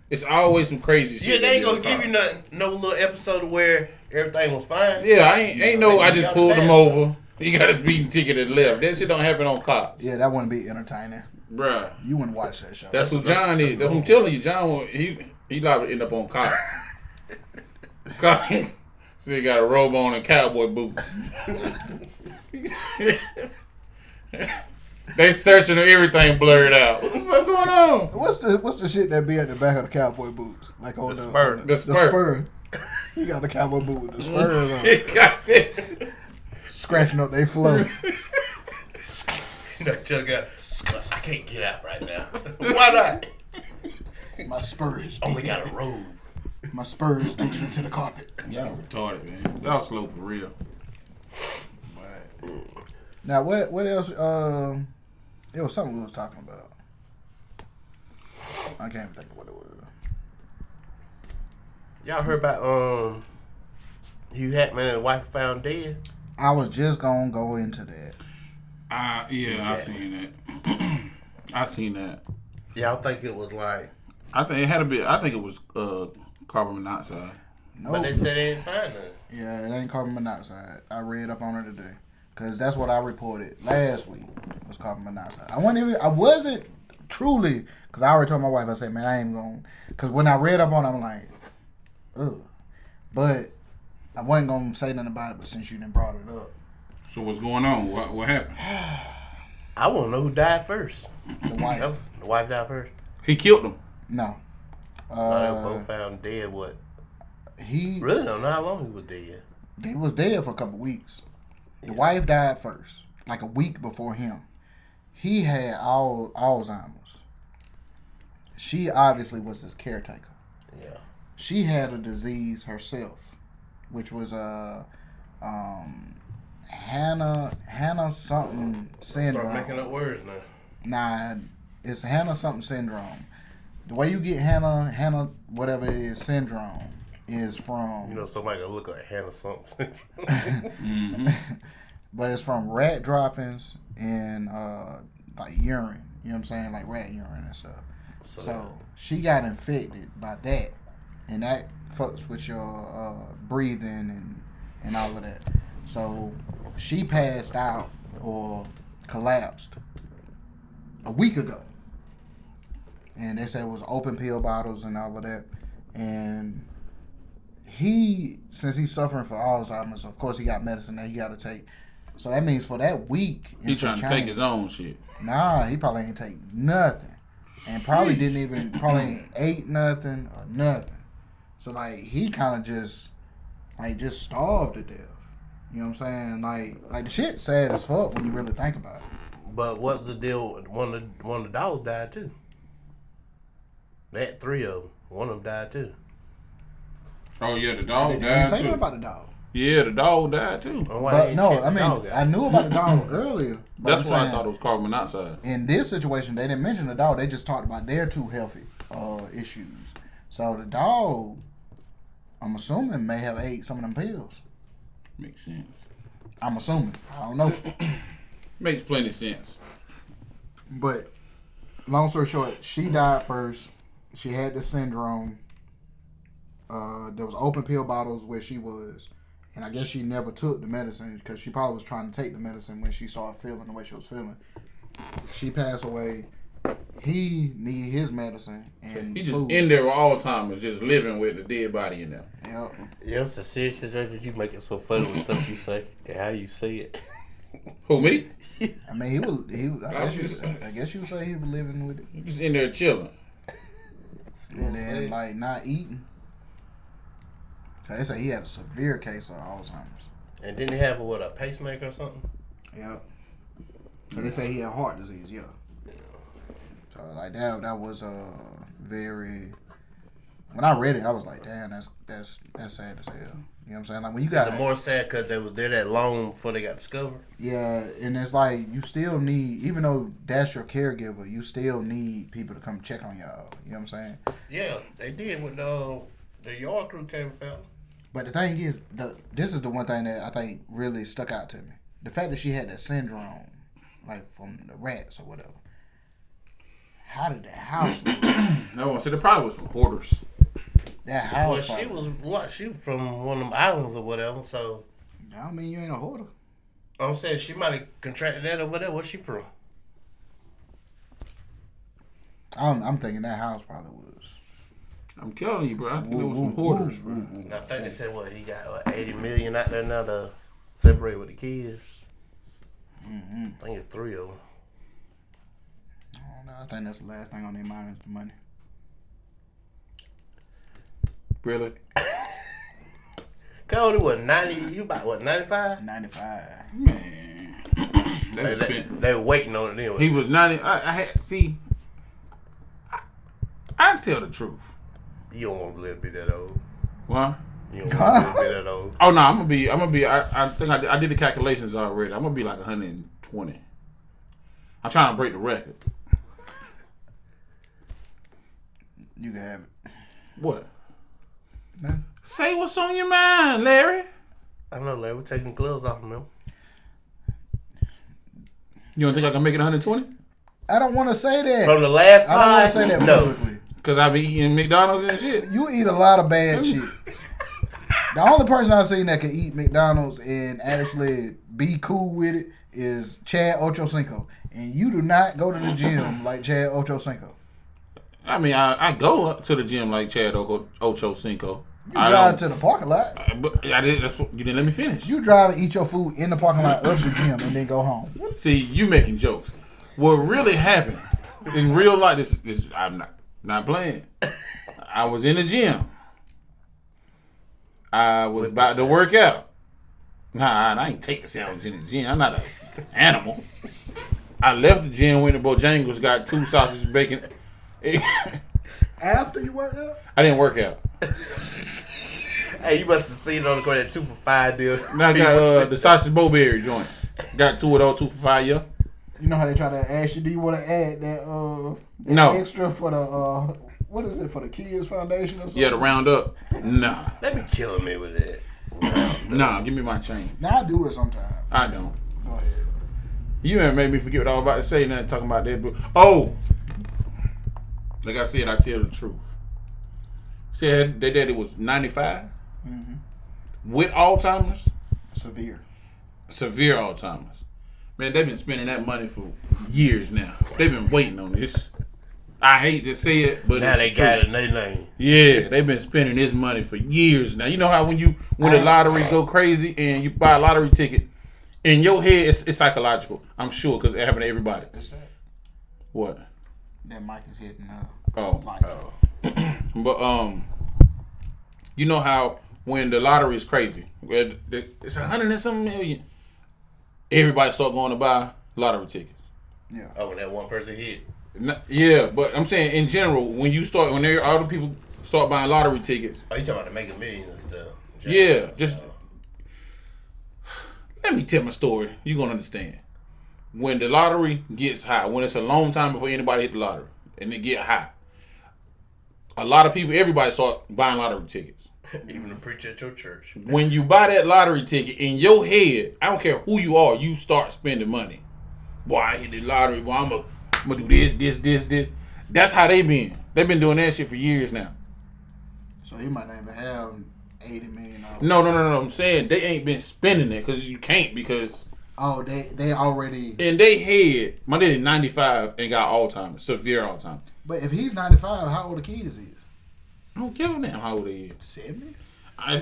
It's always some crazy Yeah, shit. they ain't that gonna be on give you cops. no little episode where everything was fine. Yeah, I ain't no. I just Y'all pulled him bad. over. He got his speeding ticket and left. That shit don't happen on cops, Yeah, that wouldn't be entertaining. bruh. You wouldn't watch that show. That's who John is. That's what I'm telling you. John, he liable to end up on cops. So you got a robe on and cowboy boots. They searching and everything blurred out. What the fuck going on? What's the shit that be at the back of the cowboy boots? Like on The spur. The spur. He got the cowboy boot with the spurs on. He got this. Scratching up they flow. That tell guy, I can't get out right now. Why not? My spurs. Only got a robe. My spurs digging into the carpet. Y'all retarded, man. Y'all slow for real. But now what else? It was something we was talking about. I can't even think of what it was. Y'all heard about Hugh Hackman and his wife found dead? I was just gonna go into that. Yeah, I seen that. I seen that. Y'all think it was like, I think it had a bit. I think it was carbon monoxide. No, but they said they didn't find none. yeah, it ain't carbon monoxide. I read up on it today because that's what I reported last week was carbon monoxide. I wasn't truly because I already told my wife. I said, man, I ain't gonna. Because when I read up on it, I'm like, ugh. But I wasn't gonna say nothing about it. But since you done brought it up, So what's going on? What happened? I want to know who died first. the wife, The wife died first? He killed him. no, They were both found dead, what? he Really don't know how long he was dead. He was dead for a couple weeks. The wife died first, like a week before him. He had Alzheimer's. She obviously was his caretaker. Yeah. She had a disease herself, which was Hannah something syndrome. Start making up words now. Nah, it's Hannah something syndrome. The way you get Hannah whatever it is syndrome is from. You know, somebody gonna look like Hannah something. But it's from rat droppings and like urine. You know what I'm saying? Like rat urine and stuff. So she got infected by that, and that fucks with your breathing and all of that. So she passed out or collapsed a week ago, and they said it was open pill bottles and all of that. And since he's suffering from Alzheimer's, of course he got medicine that he got to take. So that means for that week, He's trying to take his own shit. Nah, he probably ain't take nothing, and probably ain't ate nothing or nothing. So like he kind of just starved to death. You know what I'm saying? Like the shit sad as fuck when you really think about it. But what's the deal? One of the dogs died too. They had 3 of them. One of them died too. Oh yeah, the dog I didn't died say too. nothing about the dog. Yeah, the dog died too. Why But they no, check I the mean dog out? I knew about the dog earlier. But That's I'm why I saying, thought it was carbon monoxide. in this situation, they didn't mention the dog. They just talked about their two healthy issues. So the dog, I'm assuming, may have ate some of them pills. Makes sense. I'm assuming. I don't know. Makes plenty sense. But long story short, she died first. She had the syndrome. There was open pill bottles where she was, and I guess she never took the medicine because she probably was trying to take the medicine when she started feeling the way she was feeling. She passed away. He needed his medicine and He just food. in there all the time, is just living with the dead body in there. Yep. Yeah, it's a serious situation, but you make it so funny with stuff you say and how you say it. Who, me? I mean, he was. I guess you would say he was living with it, He just in there chilling. and then like not eating. Cause they say he had a severe case of Alzheimer's. And didn't he have a pacemaker or something? Yep. So they say he had heart disease. Yeah. So like that was very. When I read it, I was like, damn, that's sad as hell. You know what I'm saying? Like when you got The more sad because they was there that long before they got discovered. yeah, and it's like you still need, even though that's your caregiver, you still need people to come check on y'all. You know what I'm saying? Yeah, they did when the yard crew came and found him. But the thing is, this is the one thing that I think really stuck out to me. The fact that she had that syndrome, like from the rats or whatever. How did that house do that? No, so there probably was some hoarders. That house. Well, she was what? She was from one of them islands or whatever. So I don't mean you ain't a hoarder. I'm saying she might have contracted that over there. Where's she from? I'm thinking that house probably was. I'm telling you, bro. I think there was some hoarders, bro. And I think they said he got 80 million out there now to separate with the kids. I think it's 3 of them. I don't know. I think that's the last thing on their mind is the money. Really? Cody was 90. You about what, 95? 95. Man. They were waiting on it anyway. He was 90. I tell the truth. You don't want to live be that old. What? You don't want to live be that old. Oh no, I'm gonna be. I think I did the calculations already. I'm gonna be like 120. I'm trying to break the record. You can have it. What? Man. Say what's on your mind, Larry. I know, Larry. We're taking the gloves off of him. You don't think I can make it 120? I don't want to say that. From the last I don't want pod, to say that no. publicly. Cause I be eating McDonald's and shit. You eat a lot of bad shit. The only person I've seen that can eat McDonald's and actually be cool with it is Chad Ochocinco. And you do not go to the gym like Chad Ochocinco. I mean, I go up to the gym like Chad Ochocinco. You drive to the parking lot. But I did. You didn't let me finish. You drive and eat your food in the parking lot of the gym and then go home. See, you making jokes. What really happened in real life? This I'm not playing. I was in the gym. I was about to work out. Nah, I ain't take the sandwich in the gym. I'm not an animal. I left the gym, went to Bojangles, got 2 sausage, bacon. After you worked out? I didn't work out. Hey, you must have seen it on the corner that 2 for $5 deal. Now I got the sausage bowberry joints. Got 2 of those, 2 for $5, yeah. You know how they try to ask you, do you want to add that No. extra for the what is it, for the Kids Foundation or something? Yeah, to round up. Nah. They be killing me with that. Nah, give me my change. Now I do it sometimes. I don't. Go ahead. You ain't made me forget what I was about to say now talking about that. But, oh! Like I said, I tell the truth. Said their daddy was 95 with Alzheimer's. Severe Alzheimer's. Man, they've been spending that money for years now. They've been waiting on this. I hate to say it, but Now they it's got true. it in their name. Yeah, they've been spending this money for years now. You know how when the lottery go crazy and you buy a lottery ticket, in your head it's psychological. I'm sure because it happened to everybody. Is that? What? That mic is hitting Oh. light. But you know how when the lottery is crazy, where it's 100 and something million, everybody start going to buy lottery tickets. Yeah. Oh, when that one person hit. Yeah, but I'm saying in general, when other people start buying lottery tickets. Oh, you talking about to make millions and stuff? Yeah, just let me tell my story. You're gonna understand. When the lottery gets high, when it's a long time before anybody hit the lottery, and it get high, a lot of people, everybody start buying lottery tickets. Even the preacher at your church. When you buy that lottery ticket, in your head, I don't care who you are, you start spending money. Boy, I hit the lottery. Boy, I'm gonna do this. That's how they been. They've been doing that shit for years now. So he might not even have $80 million. No. I'm saying they ain't been spending it because you can't because. Oh, they already. In they head, my daddy 95 and got Alzheimer's, severe Alzheimer's. But if he's 95, how old the kids is? I don't give a damn how old they is. 70?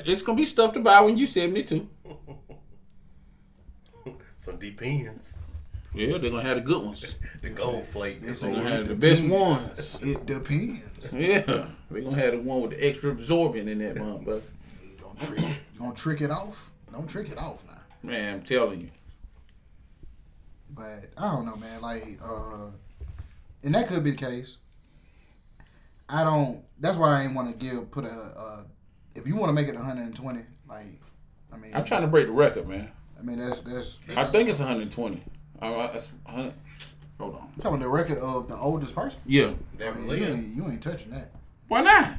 It's gonna be stuff to buy when you 72. Some depends. Yeah, they're gonna have the good ones. The gold flake. They They're say gonna it have the best depends. ones. It depends. Yeah, they're gonna have the one with the extra absorbent in that motherfucker. You gonna trick it off? Don't trick it off now. Man, I'm telling you. But I don't know, man. Like, and that could be the case. I don't. That's why I ain't want to put a. If you want to make it 120, like, I mean, I'm trying to break the record, man. I mean, that's I think it's 120. That's 100. Hold on. I'm talking the record of the oldest person. Yeah. That You live. ain't touching that. Why not?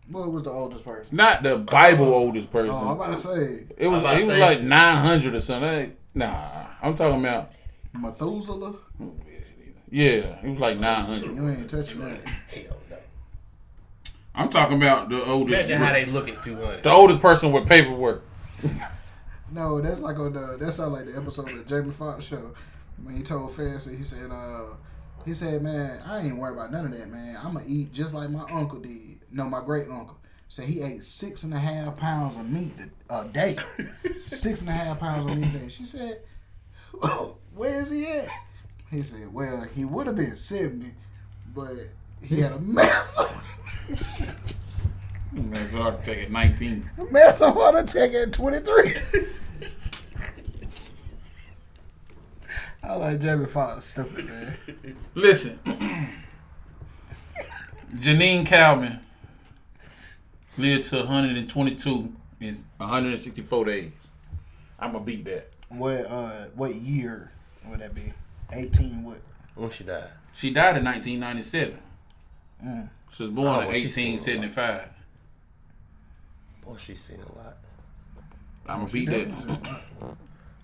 What was the oldest person? Not the Bible oldest person. Oh, I'm about to say It was I'm about to say- like 900 or something. Nah, I'm talking about. Methuselah. Yeah, he was like 900. You ain't touching that. Hell no. I'm talking about the oldest. Imagine how they look at 200. The oldest person with paperwork. No, that's like on that sound like the episode of the Jamie Foxx show when he told Fancy, he said, He said, man, I ain't worried about none of that, man. I'm going to eat just like my uncle did. No, my great uncle. Said he ate 6.5 pounds of meat a day. 6.5 pounds of meat a day. She said, where is he at? He said, well, he would have been 70, but he had a massive heart attack at 19. massive heart attack at 23. I like Jamie Foxx, stupid, man. Listen, Janine Calvin lived to 122 in 164 days. I'm gonna beat that. What year would that be? 18 what? When she died? She died in 1997. She was born in well, she's seen 1875. Boy, she's seen a lot. I'm gonna beat that.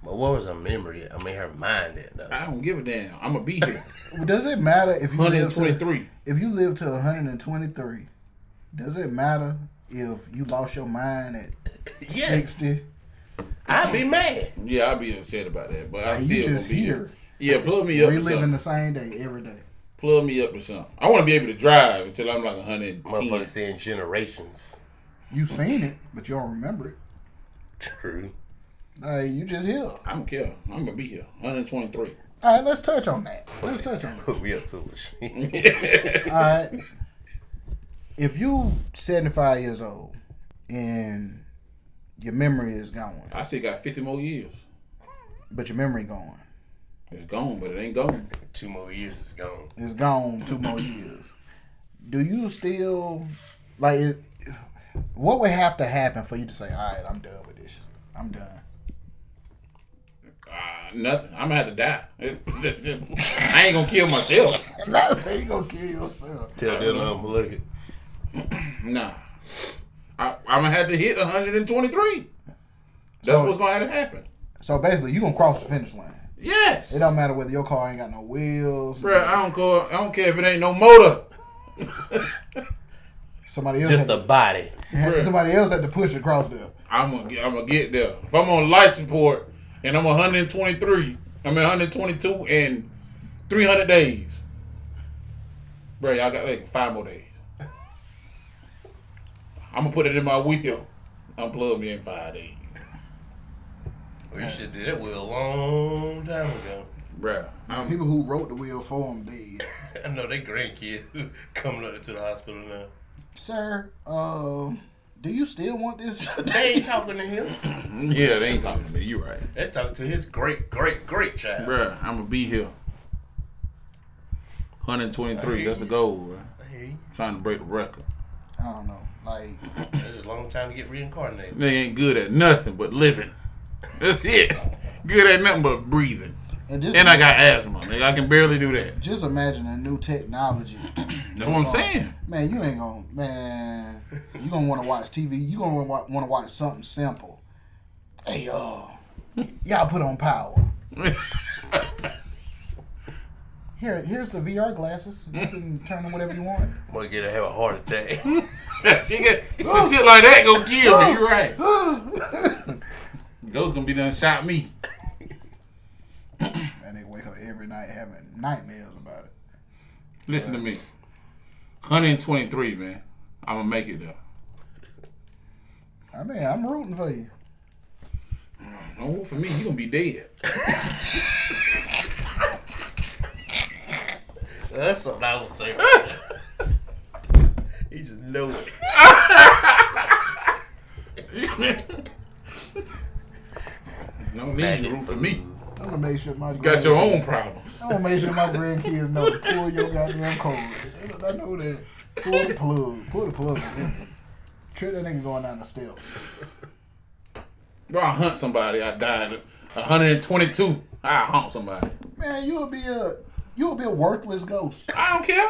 But what was her memory? I mean, her mind at though. I don't give a damn. I'm gonna be here. Does it matter if you live to 123. if you live to 123? Does it matter if you lost your mind at Yes. 60? I'd be mad. Yeah, I'll be upset about that, but I'm You still just gonna be here. here. Yeah, plug me up. to Reliving something. the same day every day. Plug me up to something. I want to be able to drive until I'm like 110. Motherfuckers saying generations. You seen it, but you don't remember it. True. You just here. All I don't care. I'm gonna be here. 123. right, let's touch on that. Let's touch on that. Hook me up to a machine. All right. If you 75 years old and your memory is gone, I still got 50 more years. but your memory gone, It's gone, but it ain't gone. 2 more years is gone. it's gone 2 more years. Do you still like it? What would have to happen for you to say, "All right, I'm done with this. I'm done." Nothing. I'm gonna have to die. That's simple. I ain't gonna kill myself. I'm not saying you gonna kill yourself. Tell them I'm looking. Nah. I'm gonna have to hit 123. That's So- what's gonna have to happen. So basically, you gonna cross the finish line. Yes. It don't matter whether your car ain't got no wheels. Bruh, I don't care if it ain't no motor. Somebody else Just had a body. somebody else had to push it across there. I'm gonna get there. If I'm on life support and I'm 123, I'm 122 and 300 days. Bruh, y'all got like 5 more days. I'm gonna put it in my wheel. Unplug me in 5 days. We should do that wheel a long time ago. Bruh, People who wrote the wheel for them dead. I know they grandkids coming up to the hospital now. Sir, do you still want this? They ain't talking to him. yeah, they ain't talking to me. You right. They talking to his great child. Bruh, I'm gonna be here. 123, that's the goal, bruh. I hear you. Trying to break the record. I don't know. Like, That's a long time to get reincarnated. They ain't good at nothing but living. That's it. Good at nothing but breathing. And I got asthma. Nigga, I can barely do that. just imagine a new technology. That's what I'm saying. Man, you ain't gonna, man, you gonna want to watch TV. You gonna want to watch something simple. Hey, y'all put on Power. Here's the VR glasses. You can turn on whatever you want. Wanna get to have a heart attack. Some shit like that gonna kill me. You right. Those gonna be done shot me. And they wake up every night having nightmares about it. Listen to me. 123, man. I'm gonna make it though. I mean, I'm rooting for you. No, for me, you gonna be dead. That's something I would say right there. He just know it. No need to root for me. I'm gonna make sure my You got your own problems. I'm gonna make sure my grandkids know to pull your goddamn cord. I know that. Pull the plug. Pull the plug. Trick that nigga going down the steps. Bro, I hunt somebody. I died at 122. I hunt somebody. Man, you'll be a worthless ghost. I don't care.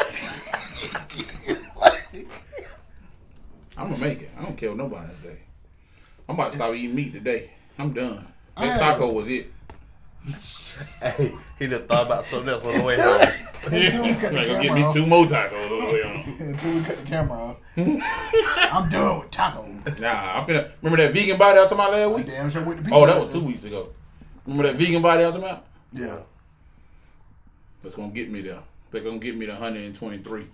I'm gonna make it. I don't care what nobody say. I'm about to stop eating meat today. I'm done. That taco was it. Hey, he done thought about something else on the way home. Until we cut the Like, gonna camera get me off. 2 more tacos on the way home. Until we cut the camera off. I'm done with taco. Nah, I finna. Remember that vegan body I was talking about last I week? damn sure with the pizza. Oh, that was 2 weeks ago. Remember that vegan body I was talking about? Yeah. That's gonna get me there. They're gonna get me to 123.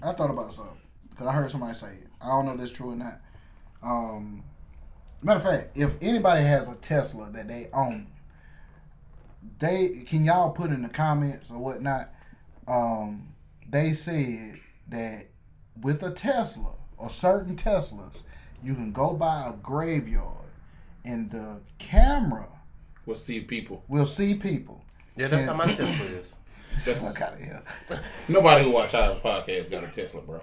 I thought about something because I heard somebody say it. I don't know if that's true or not. Matter of fact, if anybody has a Tesla that they own, can y'all put in the comments or whatnot? They said that with a Tesla or certain Teslas, you can go by a graveyard and the camera We'll see people. will see people. Yeah, that's how my Tesla is. Fuck out of here. Nobody who watch our podcast got a Tesla, bro.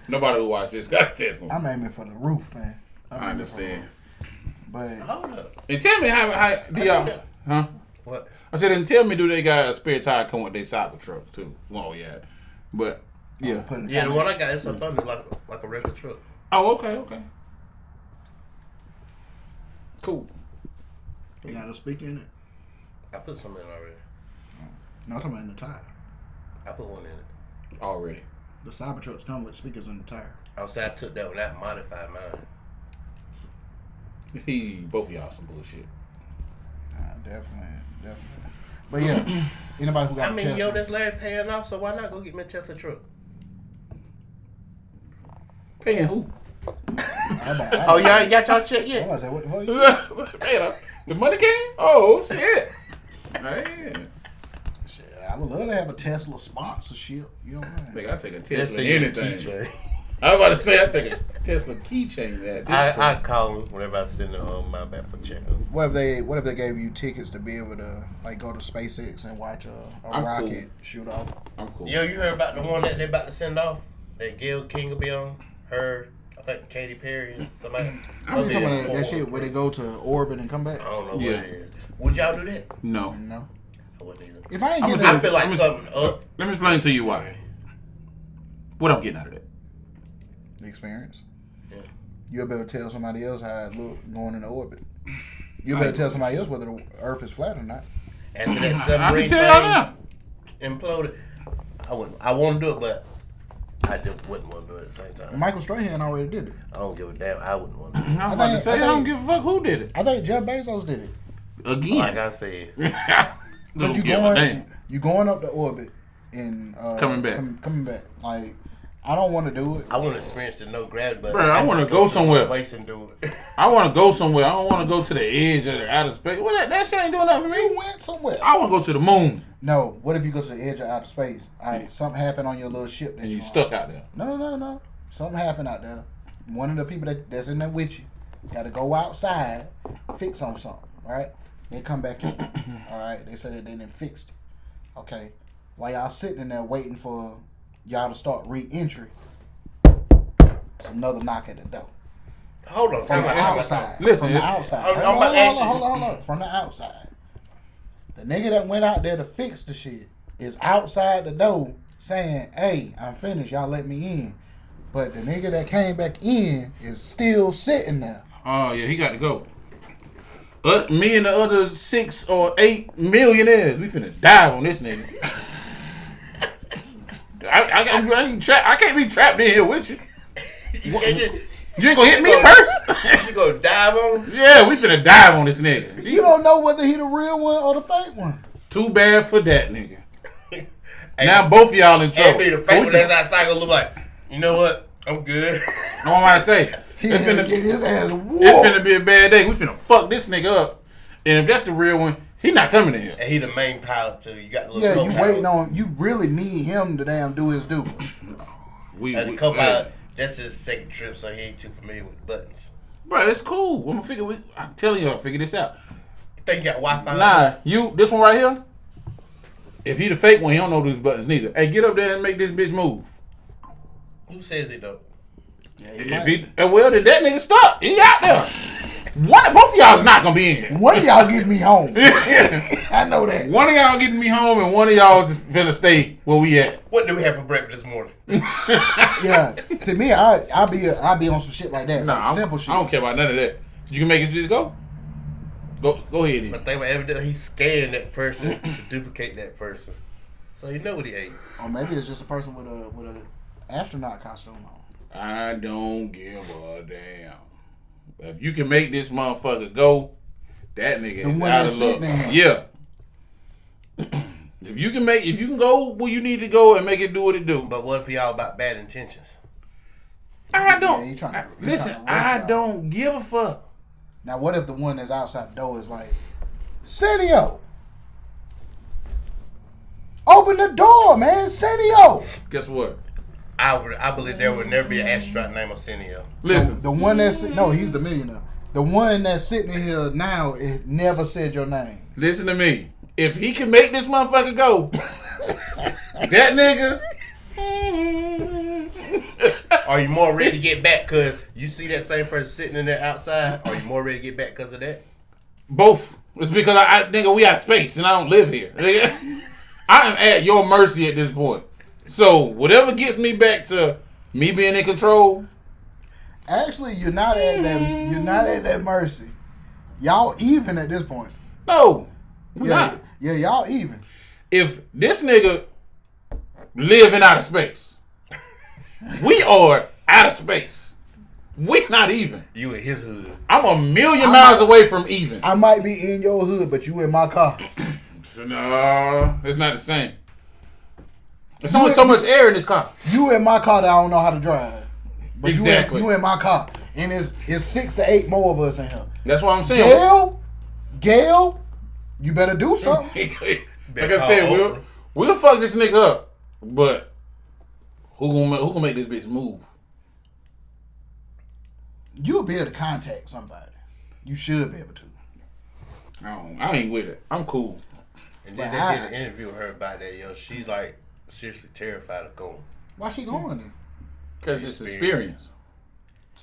Nobody who watch this got a Tesla. I'm aiming for the roof, man. I understand. But Hold up. And tell me how do y'all, huh? What? I said, and tell me, do they got a spare tire come with their cyber truck too? Well, yeah, but yeah. Yeah, the one I got is a Thunder, like a regular truck. Oh, okay. Cool. You got a speaker in it? I put some in already. No, I'm talking about in the tire. I put one in it. Already. The Cybertrucks come with speakers in the tire. I said I took that one out and modified mine. Both of y'all some bullshit. Definitely. But yeah, anybody who got I mean, a Tesla, that's Larry paying off, so why not go get me a Tesla truck? Paying who? Oh, y'all ain't got y'all check yet? I was like, what the fuck? Paying up. The money came? Oh shit. Man. Shit, I would love to have a Tesla sponsorship. You know what I mean? Nigga, I take a Let's Tesla say anything. keychain. I was about to say I take a Tesla keychain. I call them whenever I send my back for check. What if they gave you tickets to be able to like go to SpaceX and watch a I'm rocket cool. shoot off? I'm cool. Yo, you heard about the one that they about to send off? That Gail King will be on? Her, I think Katy Perry and somebody. I'm talking about that shit where they go to orbit and come back. I don't know Yeah. what it is. Would y'all do that? No. No. I wouldn't either. If I ain't I'm getting gonna I feel like I'm something up. Let me explain to you why. What I'm getting out of that. the experience, Yeah. you'll be able to tell somebody else how it look going into orbit. You'll be able to tell somebody else whether the Earth is flat or not. After that I submarine can tell y'all thing now. imploded, I want to do it, but I just wouldn't want to do it at the same time. Michael Strahan already did it. I don't give a damn. I wouldn't want to do it. I was about to say, I don't give a fuck who did it. I think Jeff Bezos did it. Again. Like I said, But Don't give a damn. you going up to orbit and Coming back. Coming back. Like, I don't want to do it. I want to experience the no gravity, but Bruh, I wanna just go to somewhere. place and do it. I want to go somewhere. I don't want to go to the edge of the outer space. Well, that shit ain't doing nothing for You me. went somewhere. I want to go to the moon No, what if you go to the edge of outer space? All right, something happened on your little ship that and you on. stuck out there. No. Something happened out there. One of the people that's in there with you got to go outside, fix on something, right? They come back in. All right, they said that they didn't fix it. Okay, while y'all sitting in there waiting for y'all to start re-entry, it's another knock at the door. Hold on, From time the out. outside. Listen, From the it- outside. I'm about to ask you. Hold on. From the outside. The nigga that went out there to fix the shit is outside the door saying, hey, I'm finished. Y'all let me in. But the nigga that came back in is still sitting there. Oh, yeah, he got to go. Me and the other 6 or 8 millionaires, we finna dive on this nigga. I can't be trapped in here with you. You can't just, You ain't gonna hit me first? you go dive on him. Yeah, we finna dive on this nigga. You don't know whether he the real one or the fake one. Too bad for that nigga. Hey, Now both of y'all in trouble. and be the fake one that's outside gonna look like, you know what? I'm good. I want to say, He it's finna finna, get his ass it's whooped. finna be a bad day. We finna fuck this nigga up. And if that's the real one, he not coming in here. And he the main pilot too. You got the Yeah, little you co-pilot. waiting on, you really need him to damn do his due. And the co-pilot, that's his second trip, so he ain't too familiar with the buttons. Bro, it's cool. I'm telling you, I'll figure this out. You think you got Wi-Fi? Nah, this one right here, if he the fake one, he don't know those buttons neither. Hey, get up there and make this bitch move. Who says it though? Yeah, Well, then that nigga stuck. He out there. Both of y'all is not gonna be in here. one of y'all getting me home. I know that. One of y'all getting me home, and one of y'all is finna stay where we at. What did we have for breakfast this morning? Yeah, to me, I'll be on some shit like that. Nah, Simple shit. I don't care about none of that. You can make his bitch go. Go ahead. Then. But they were evidently he's scanning that person to duplicate that person, so you know what he ate. Or maybe it's just a person with a astronaut costume on. I don't give a damn. If you can make this motherfucker go, That nigga The is one out that's of luck. sitting in. Yeah. If you can go where you need to go and make it do what it do. But what if y'all about bad intentions? I don't. Yeah, he tryna- he listen, tryna wreck I y'all. don't give a fuck. Now, what if the one that's outside the door is like, Senio, open the door, man, Senio. Guess what? I believe there would never be an astronaut named Arsenio. Listen, The one that's no, he's the millionaire. The one that's sitting in here now is never said your name. listen to me. If he can make this motherfucker go, that nigga. Are you more ready to get back because you see that same person sitting in there outside? Are you more ready to get back because of that? Both. It's because nigga, we out of space and I don't live here. Nigga, I am at your mercy at this point. So whatever gets me back to me being in control. Actually, you're not at that. You're not at that mercy. Y'all even at this point. No, we're Yeah, not. yeah, y'all even. If this nigga living out of space, we are out of space. We not even. You in his hood. I'm a million miles away from even. I might be in your hood, but you in my car. No, it's not the same. There's only so much air in this car. You in my car that I don't know how to drive. But Exactly. you in my car, and it's 6 to 8 more of us in here. That's what I'm saying. Gail, you better do something. Like I said, we'll fuck this nigga up, but who gonna make this bitch move? You'll be able to contact somebody. You should be able to. I ain't with it. I'm cool. And then they did an interview with her about that, yo. She's like seriously terrified of going. Why she going there? Cause it's experience.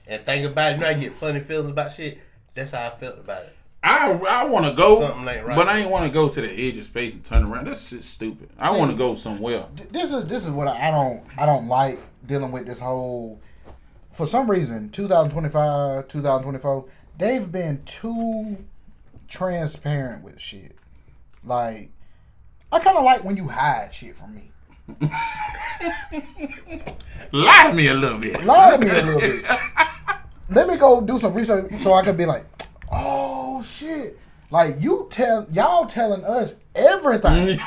And think about it, you know, I get funny feelings about shit. That's how I felt about it. I want to go, Something ain't right. but I ain't want to go to the edge of space and turn around. That's shit stupid. I want to go somewhere. This is what I don't like dealing with this whole. For some reason, 2025, 2024, they've been too transparent with shit. Like, I kind of like when you hide shit from me. Lie to me a little bit. Lie to me a little bit. Let me go do some research so I can be like, oh shit. Like y'all telling us everything.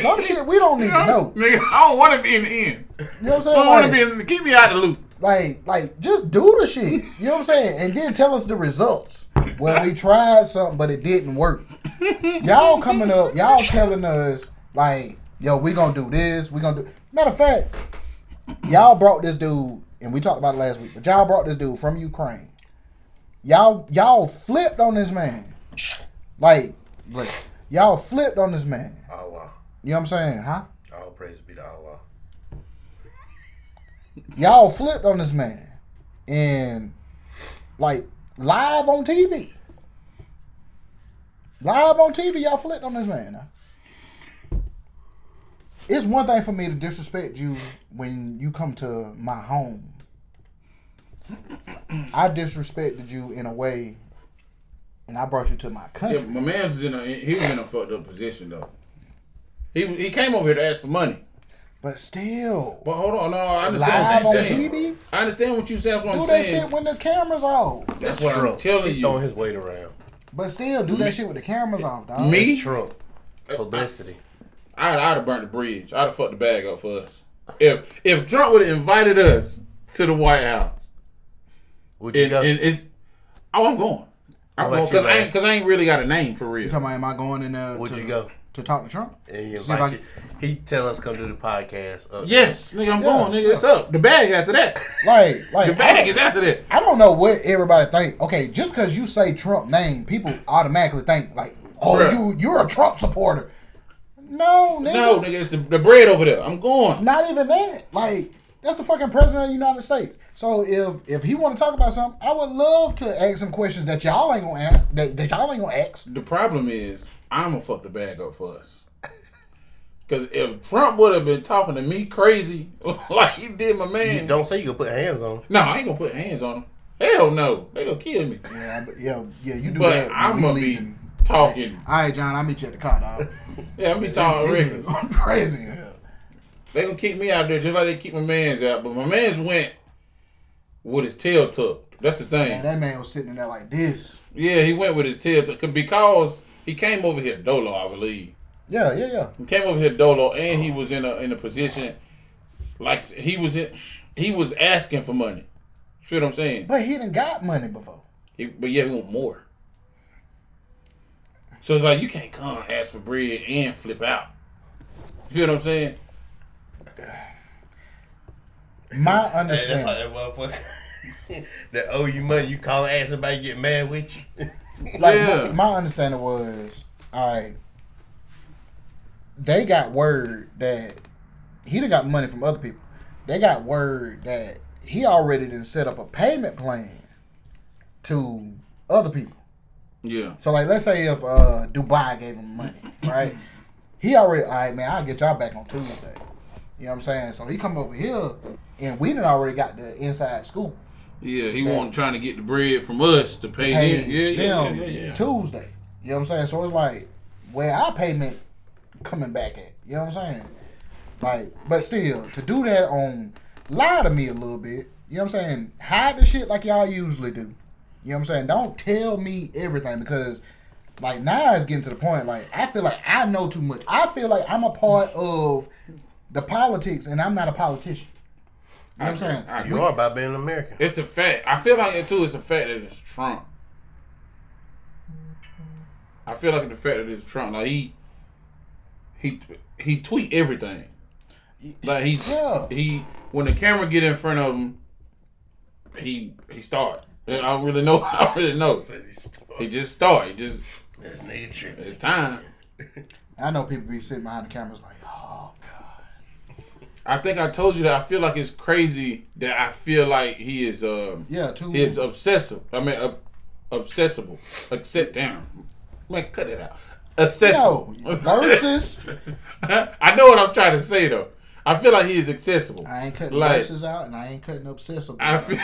Some shit we don't need to know. Nigga, I don't want to be in the end. You know what I'm I saying? don't want to be in. Keep me out the loop. Like just do the shit. You know what I'm saying? And then tell us the results. Well, we tried something, but it didn't work. Y'all coming up, y'all telling us like, yo, we gonna do this, we gonna do. Matter of fact, y'all brought this dude, and we talked about it last week, but y'all brought this dude from Ukraine. Y'all flipped on this man. Like, y'all flipped on this man. Allah. You know what I'm saying, huh? All praise be to Allah. Y'all flipped on this man. And, like, live on TV. Live on TV, y'all flipped on this man. Now. It's one thing for me to disrespect you when you come to my home. I disrespected you in a way, and I brought you to my country. Yeah, my man's was in a fucked up position though. He came over here to ask for money. But still, But hold on, no, I live understand on what you're saying. TV, I understand what you saying. That's what do I'm that saying. shit when the camera's off. That's what I'm Trump. telling He you. throwing his weight around. But still, do that shit with the cameras off, dog. Me? It's Trump. Publicity. I'd have burnt the bridge. I'd have fucked the bag up for us. If Trump would have invited us to the White House, Would you go? I'm going. I'm What going about you, because I ain't really got a name for real. You talking about am I going in there? Would you go? To talk to Trump? And he See if invite you. He tell us come do the podcast. Yes, nigga, I'm going, nigga. It's up. The bag after that. Like The bag is after that. I don't know what everybody think. Okay, just because you say Trump name, people automatically think like, oh, Bruh. you're a Trump supporter. No, nigga. No, nigga, it's the bread over there. I'm going. Not even that. Like, that's the fucking president of the United States. So if he want to talk about something, I would love to ask some questions that y'all ain't gonna ask. That y'all ain't gonna ask. The problem is, I'm gonna fuck the bag up for us. Because if Trump would have been talking to me crazy like he did my man, You don't say you gonna put hands on him. no, I ain't gonna put hands on him. Hell no, they gonna kill me. Yeah. You do But that. when I'm we gonna be leaving. talking. All right, John. I'll meet you at the car, dog. Yeah, I'm be talking This record. nigga going crazy in here. They gonna keep me out there just like they keep my man's out. But my man's went with his tail tucked. That's the thing. Man, that man was sitting in there like this. Yeah, he went with his tail tucked because he came over here dolo, I believe. Yeah. He came over here dolo, and he was in a position like he was asking for money. See what I'm saying? But he done got money before. But yeah, he want more. So it's like you can't come ask for bread and flip out. See what I'm saying? My Hey, that's understanding. like that motherfucker that owe you money. You call and ask somebody to get mad with you. Like Yeah. my understanding was, alright, they got word that he done got money from other people. They got word that he already done set up a payment plan to other people. Yeah. So like, let's say if Dubai gave him money, right? He already, alright, man, I'll get y'all back on Tuesday. You know what I'm saying? So he come over here, and we done already got the inside scoop. Yeah, he wasn't trying to get the bread from us to pay Hey, them. them Yeah. Tuesday. You know what I'm saying? So it's like where our payment coming back at. You know what I'm saying? Like, but still, to do that on lie to me a little bit. You know what I'm saying? Hide the shit like y'all usually do. You know what I'm saying? Don't tell me everything because like now it's getting to the point like I feel like I know too much. I feel like I'm a part of the politics and I'm not a politician. You know what I'm saying? You are about being an American. It's the fact. I feel like it too. It's the fact that it's Trump. I feel like the fact that it's Trump. Like he tweet everything. Like he when the camera get in front of him, he start. I don't really know. He just start. He just. That's nature. It's time. I know people be sitting behind the cameras like, oh God. I think I told you that I feel like it's crazy that I feel like he is too. he is obsessive. I mean obsessible. Accept down. Man, cut it out. Accessible. Yo, lyricist. I know what I'm trying to say though. I feel like he is accessible. I ain't cutting Like- verses out and I ain't cutting obsessive. I feel,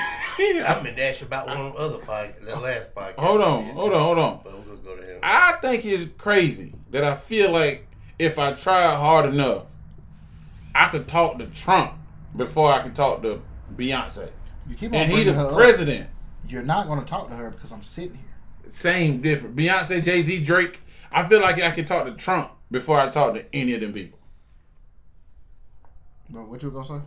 I've been dashed about one of the other podcast, the last podcast. hold on. But we're gonna go to him. I think it's crazy that I feel like if I try hard enough, I could talk to Trump before I can talk to Beyonce. You keep on And he bringing the her up. president. You're not going to talk to her because I'm sitting here. Same different. Beyonce, Jay-Z, Drake. I feel like I can talk to Trump before I talk to any of them people. But what you gonna say?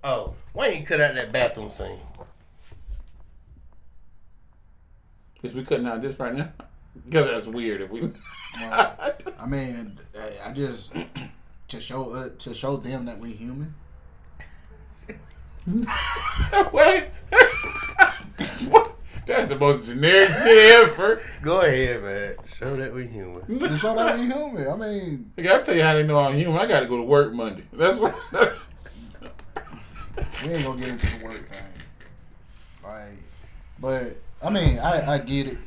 Oh, why ain't you cut out that bathroom scene? Is we cutting out this right now? Because that's weird. If we, Well, I mean, I just to show them that we human. wait, what? That's the most generic shit ever. Go ahead, man. Show that we human. To show that we human. I mean, I gotta tell you how they know I'm human. I gotta go to work Monday. That's what. we ain't gonna get into the work thing. Like, but I mean, I get it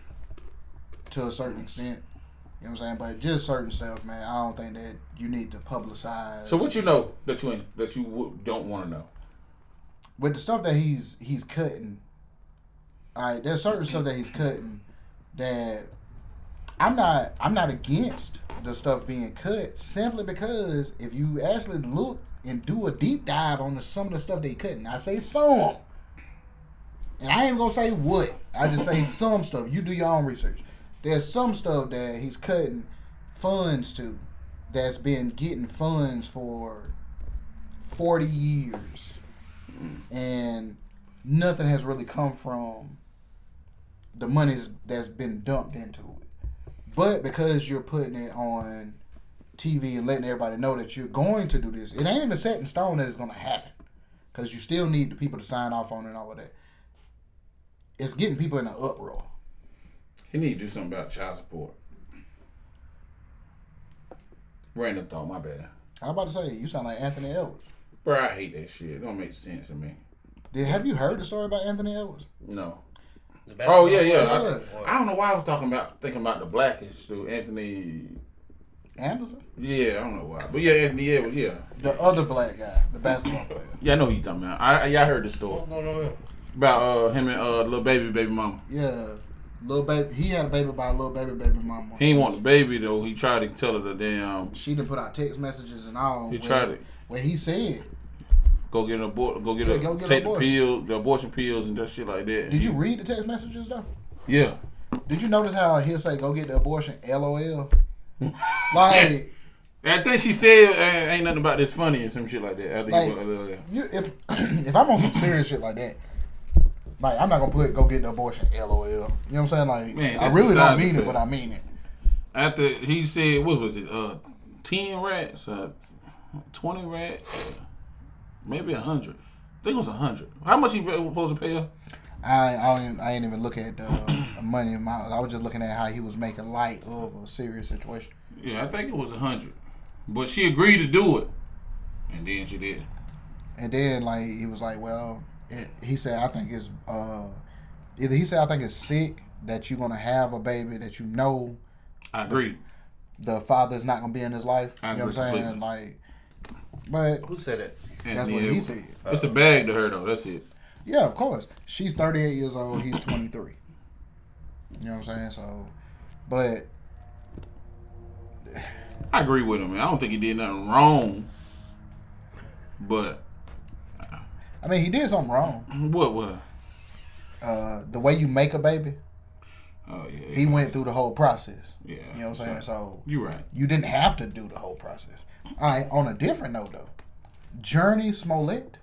to a certain extent. You know what I'm saying? But just certain stuff, man. I don't think that you need to publicize. So what you know that you don't want to know? With the stuff that he's cutting, all right, there's certain stuff that he's cutting that I'm not against the stuff being cut simply because if you actually look and do a deep dive on some of the stuff they cutting, I say some, and I ain't gonna say what, I just say some stuff. You do your own research. There's some stuff that he's cutting funds to that's been getting funds for 40 years. And nothing has really come from the money that's been dumped into it. But because you're putting it on TV and letting everybody know that you're going to do this, it ain't even set in stone that it's going to happen. Because you still need the people to sign off on it and all of that. It's getting people in an uproar. He need to do something about child support. Random thought, my bad. I was about to say, you sound like Anthony Edwards. Bro, I hate that shit. It don't make sense to me. Have you heard the story about Anthony Edwards? No. The Oh basketball yeah. player? I don't know why I was thinking about the blackest dude, Anthony. Anderson? Yeah, I don't know why, but yeah, Anthony Edwards. Yeah. The other black guy, the basketball player. Yeah, I know who you talking about. I heard the story What's going on here? about him and little baby mama. Yeah. Little baby, he had a baby by a little baby mama. He ain't want the baby though. He tried to tell her the damn. She done put out text messages and all. He tried it. Where he said Go get an take abortion. the abortion pills and that shit like that. Did you read the text messages though? Yeah. Did you notice how he'll say go get the abortion? LOL. Like. I think she said ain't nothing about this funny or some shit like that. I think If I'm on some serious shit like that, like I'm not gonna put go get the abortion LOL. You know what I'm saying? Like Man, I really don't mean it, effect. but I mean it. After he said, what was it? 10 rats, 20 rats, maybe 100. I think it was 100. How much he was supposed to pay her? I ain't even look at the money amount. I was just looking at how he was making light of a serious situation. Yeah, I think it was 100. But she agreed to do it, and then she did. And then like he was like, well, he said I think it's either he said I think it's sick that you're gonna have a baby that you know. I agree. The father's not gonna be in his life. I You know what I'm saying? completely. Like, but Who said that? that's what he said. It's a bag to her though. That's it. Yeah, of course. She's 38 years old. He's 23. You know what I'm saying? So, but I agree with him, man. I don't think he did nothing wrong. But I mean, he did something wrong. what? The way you make a baby, Oh yeah. he went through the whole process. Yeah. You know what I'm saying? So You right. you didn't have to do the whole process. All right. On a different note, though, Journey Smollett.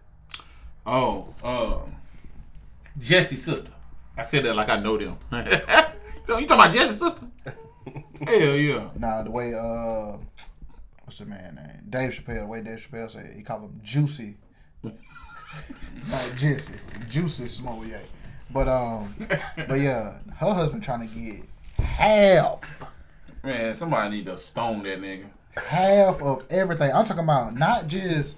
Oh, Jesse's sister. I said that like I know them. So you talking about Jesse's sister? Hell yeah. Nah, the way what's the man name? Dave Chappelle. The way Dave Chappelle said, he called him Juicy. Not Jesse, Juicy Smollett. But yeah, her husband trying to get half Man, somebody need to stone that nigga. of everything. I'm talking about not just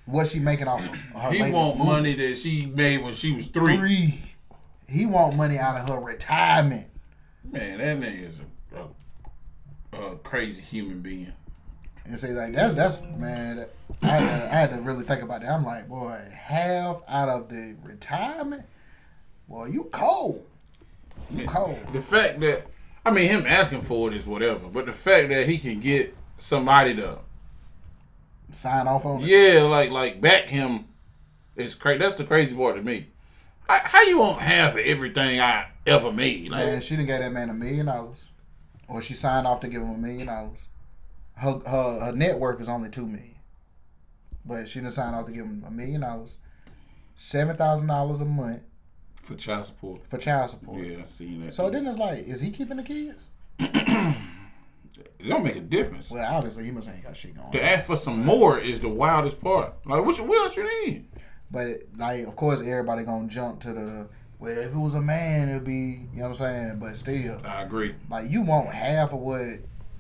what she making off of her He latest want movie. money that she made when she was 3. He want money out of her retirement. Man, that nigga is a crazy human being. And say like that's man. I had to really think about that. I'm like, boy, half out of the retirement. Boy, you cold. You cold. The fact that, I mean, him asking for it is whatever, but the fact that he can get somebody to, Sign off on it. yeah, like back him is crazy. That's the crazy part to me. How you want half of everything I ever made? Like, Man, she done gave that man $1 million, or she signed off to give him $1 million. Her net worth is only $2 million, but she done signed off to give him $1 million, $7,000 a month for child support. for child support. Yeah, I seen that. So then it's like, is he keeping the kids? It don't make a difference. Well, obviously he must ain't got shit going To on. ask for some more is the wildest part. Like, what else you need? But like, of course, everybody gonna jump to the well. If it was a man, it'd be, you know what I'm saying. But still, I agree. like, you want half of what.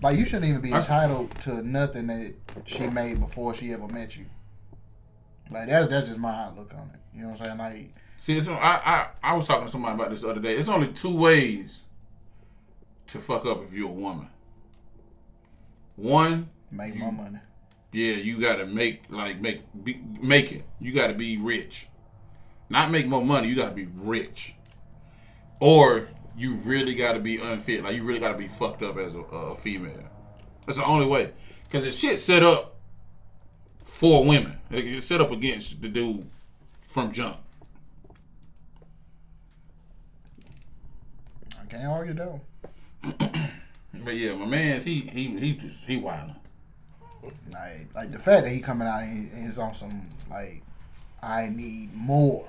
Like, you shouldn't even be entitled to nothing that she made before she ever met you. Like, that's just my outlook on it. You know what I'm saying? Like, See, I was talking to somebody about this the other day. It's only 2 ways to fuck up if you're a woman. One, make more money. yeah, you gotta make it. You gotta be rich. Not make more money. You gotta be rich. Or you really gotta be unfit. Like, you really gotta be fucked up as a female. That's the only way. Cause the shit set up for women. It's set up against the dude from jump. I can't argue though. But yeah, my man's he wildin'. Like the fact that he coming out and he's on some like, I need more.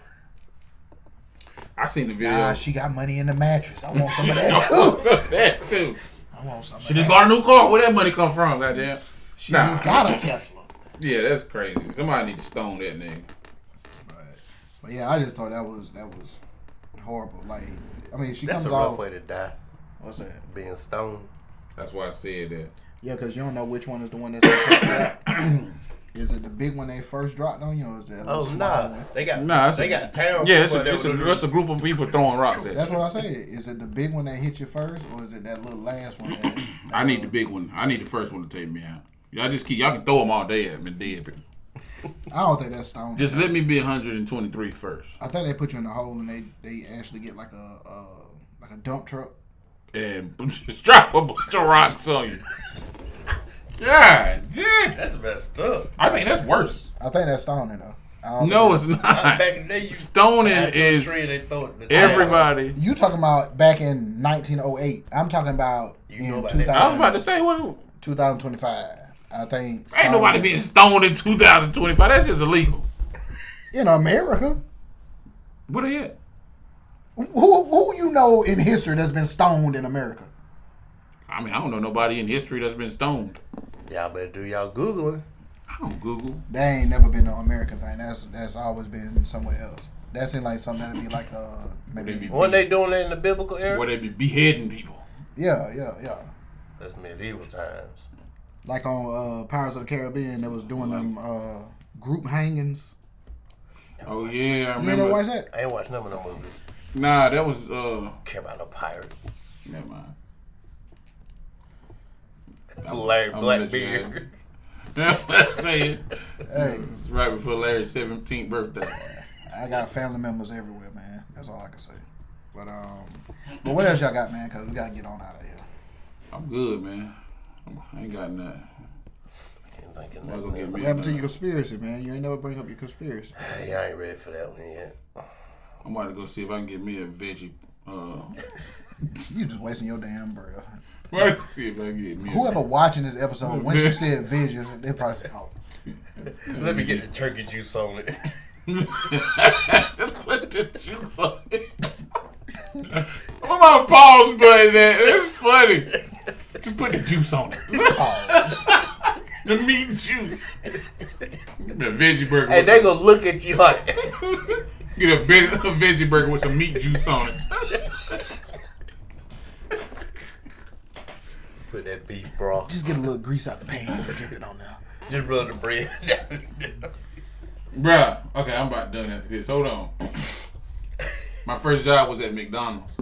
I seen the video. Nah, she got money in the mattress. I want some of I that want too. some of that too. I want some of She that. just bought a new car. Where that money come from? Goddamn. She just got a Tesla. Yeah, that's crazy. Somebody need to stone that nigga. But yeah, I just thought that was horrible. Like, I mean, she That's comes a rough off. way to die. What's that? Being stoned. That's why I said that. Yeah, because you don't know which one is the one that's. Is it the big one they first dropped on you, or is that a Oh small nah, one? they got Nah, they got town. Yeah, it's people that would do a group of people throwing rocks at That's you. what I said. Is it the big one that hit you first, or is it that little last one? That I need the big one. I need the first one to take me out. Y'all can throw them all day at me, dead. I don't think that's stone. Just let me be 123 first. I think they put you in a hole and they actually get like a dump truck. And just drop a bunch of rocks on you. God, yeah. That's messed up. I think that's worse. I think that's stoning though. No, it's not. Back in the day, you Stoning tied to a is tree and they throw it in the everybody. You talking about back in 1908? I'm talking about You know in about 2000, that. I was about to say, what? 2025. I think. Ain't nobody being stoned in 2025. That's just illegal. in America. What are you? Who you know in history that's been stoned in America? I mean, I don't know nobody in history that's been stoned. Y'all better do y'all Googling. I don't Google. That ain't never been an American thing. That's always been somewhere else. That seems like something that'd be like maybe. When they doing that in the biblical era? Where they be beheading people. Yeah. That's medieval times. Like on Pirates of the Caribbean, they was doing them group hangings. Oh yeah, I You remember. ain't never watched that? I ain't watched none of them movies. Nah, that was Care about no pirate. never mind. Larry I'm gonna let you Blackbeard. That's what I'm saying. Hey, It's right before Larry's 17th birthday. I got family members everywhere, man. That's all I can say. But what else y'all got, man? Cause we gotta get on out of here. I'm good, man. I ain't got nothing. Can't think of I'm gonna nothing get else. me What happened to a- your conspiracy, man? You ain't never bring up your conspiracy. Hey, I ain't ready for that one yet. I'm about to go see if I can get me a veggie. You just wasting your damn breath. See if I can get me. Whoever watching this episode, once you said visuals, they probably say, "Oh, Let me get the turkey juice on it. Just put the juice on it. I'm about to pause button that. It's funny. Just put the juice on it. The meat juice. The veggie burger. Hey, with they gonna look at you like. Get a veggie burger with some meat juice on it. Put that beef broth. just get a little grease out the pan and drip it on there." Just rub the bread down. Bruh, okay, I'm about done after this. Hold on. My first job was at McDonald's.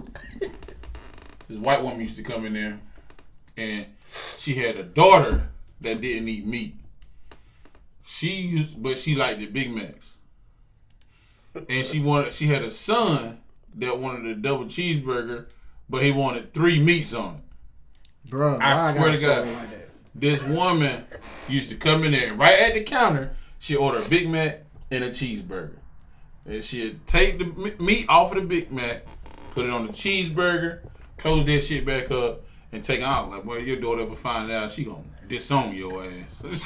This white woman used to come in there, and she had a daughter that didn't eat meat. But she liked the Big Macs. And she had a son that wanted a double cheeseburger, but he wanted 3 meats on it. Bro, I swear to God. like that? This woman used to come in there, and right at the counter, she'd order a Big Mac and a cheeseburger. And she'd take the meat off of the Big Mac, put it on the cheeseburger, close that shit back up, and take it out. Like, boy, your daughter ever find out, she gonna disown your ass.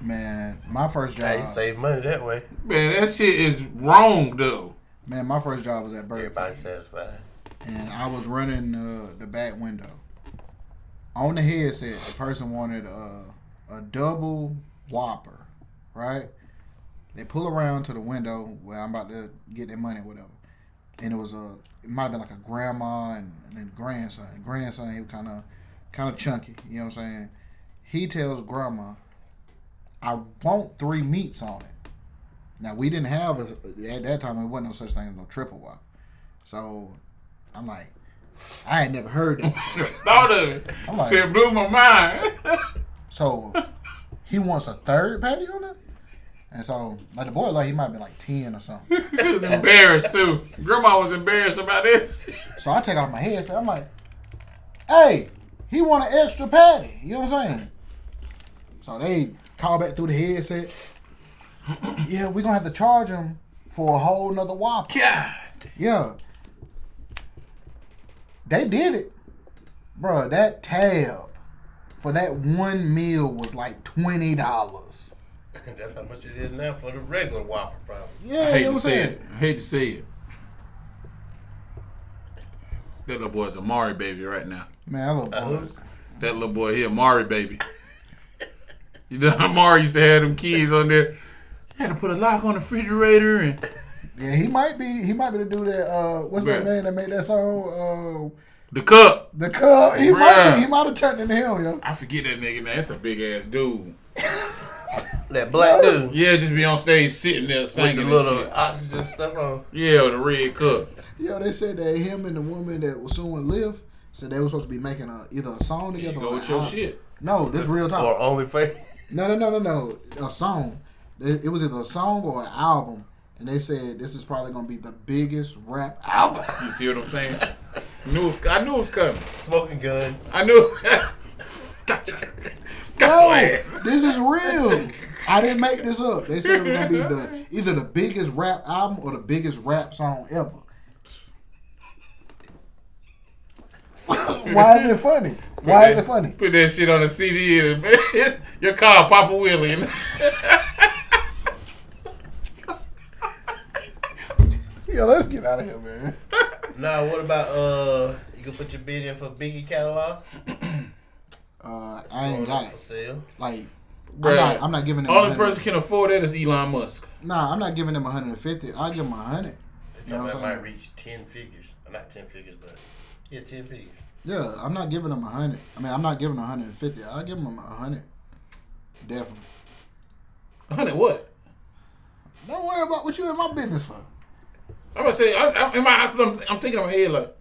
Man, my first Hey, job. save money that way. Man, that shit is wrong, though. Man, my first job was at Burger King, Everybody satisfied. and I was running the back window. On the headset, the person wanted a double Whopper, right? They pull around to the window where I'm about to get their money, or whatever. And it might have been like a grandma and then grandson. Grandson, he was kind of chunky. You know what I'm saying? He tells grandma, "I want 3 meats on it." Now we didn't have at that time. There wasn't no such thing as no triple Whopper. So I'm like, I ain't never heard that before. Thought of it. I'm like, It blew my mind. so he wants a third patty on it? And so, like, the boy, like, he might have been like 10 or something. She was embarrassed, too. Grandma was embarrassed about this. So I take off my headset. I'm like, "Hey, he want an extra patty." You know what I'm saying? So they call back through the headset. "Yeah, we're going to have to charge him for a whole nother Whopper." God. Yeah. They did it. Bro, that tab for that one meal was like $20. That's how much it is now for the regular Whopper, probably. Yeah, I you hate know to what I'm say saying? it. I hate to say it. That little boy's a Mari baby right now. Man, that little boy. That little boy, he a Mari baby. You know how Mari used to have them kids on there? Had to put a lock on the refrigerator and Yeah, he might be the dude that what's that Bruh. man that made that song? the cup. The Cub. He Bruh. might have turned into him, yo. I forget that nigga name. That's a big ass dude. That black dude Yeah, just be on stage sitting there with singing the and little shit. oxygen stuff on. Yeah, with the red cup. Yo, they said that him and the woman that was suing Lyft said they were supposed to be making either a song You together go or with an your album. shit. No, this real talk. Or OnlyFans. No. A song. It was either a song or an album. And they said this is probably going to be the biggest rap album. You see what I'm saying? I knew it was coming. Smoking gun. I knew. Got No, your ass. this is real. I didn't make this up. They said it was gonna be either the biggest rap album or the biggest rap song ever. Why is it funny? Why is it funny? Put that shit on a CD and your car Papa Willie. Yeah, let's get out of here, man. Nah, what about you can put your bid in for Biggie catalog? I ain't got for it. sale. Like, Bruh, I'm not giving them. only person can afford that is Elon Musk. Nah, I'm not giving them 150. I'll give them 100. They talking about might reach 10 figures. Not 10 figures, but 10 figures. Yeah, I'm not giving them 100. I mean, I'm not giving them 150. I'll give them 100. Definitely. 100 what? Don't worry about what you in my business for. I'm gonna say I'm thinking in my head like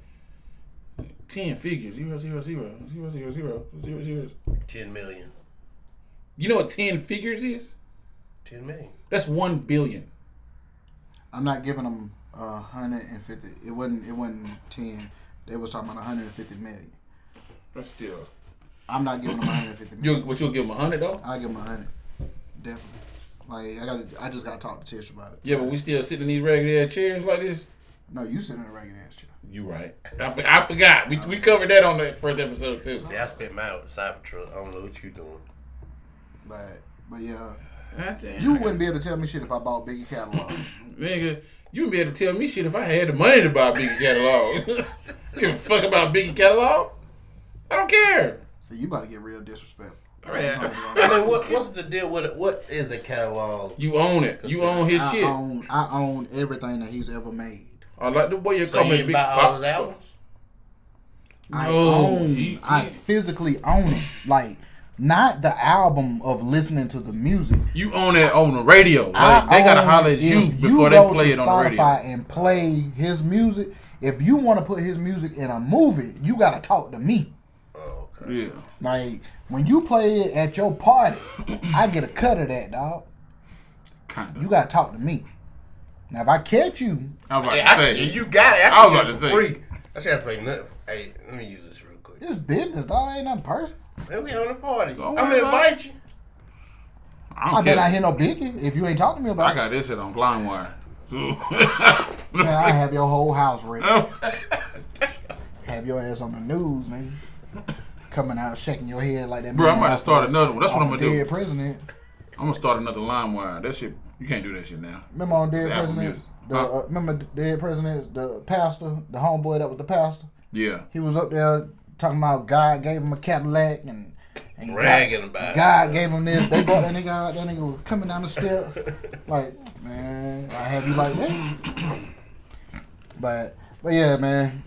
10 figures. 0, 0, 0, 0, 0, 0, 0, 0. 10 million. You know what 10 figures is? 10 million. That's 1 billion. I'm not giving them 150. It wasn't 10. They was talking about 150 million. That's still. I'm not giving them 150 million. You'll give them 100 though? I'll give them 100. Definitely. Like I just gotta talk to Tish about it. Yeah, but we still sitting in these regular ass chairs like this. No, you sitting in a regular ass chair. You right. I forgot. We covered that on the first episode too. See, I spent mine with the Cybertruck. I don't know what you doing. But yeah, Damn. you wouldn't be able to tell me shit if I bought Biggie catalog. Nigga, you would be able to tell me shit if I had the money to buy a Biggie catalog. Give a fuck about Biggie catalog? I don't care. So you about to get real disrespectful. I mean, what's the deal with it? What is a catalog? You own it. You own his shit. I own everything that he's ever made. I like the way you're So coming. you buy all his albums? I physically own it. Like, not the album of listening to the music. You own it on the radio. Like, they gotta holler at you before they play it on the radio. Spotify and play his music. If you want to put his music in a movie, you gotta talk to me. Oh, okay. Yeah. Like, when you play it at your party, I get a cut of that, dog. Kinda. You gotta talk to me. Now, if I catch you, I was about Hey, to say. you got it. I was I about should to get say. it for free. I should have to pay nothing. Hey, let me use this real quick. it's business, dog. Ain't nothing personal. Man, we having a party. Don't I'm worry gonna about invite you. I I bet I hear no Biggie if you ain't talking to me about I it. got this shit on blind wire. So. Man, I have your whole house ready. Have your ass on the news, nigga. Coming out shaking your head like that. Bro, I man might have off started the- another one. That's what off I'm gonna the do. Dead President. I'm gonna start another line wire. That shit, you can't do that shit now. Remember on Dead It's Apple President? Music. Remember Dead President, the pastor, the homeboy that was the pastor? Yeah. He was up there talking about God gave him a Cadillac and Bragging about it. God gave him this. They brought that nigga out. That nigga was coming down the steps. Like, man, I have you like that. But yeah, man.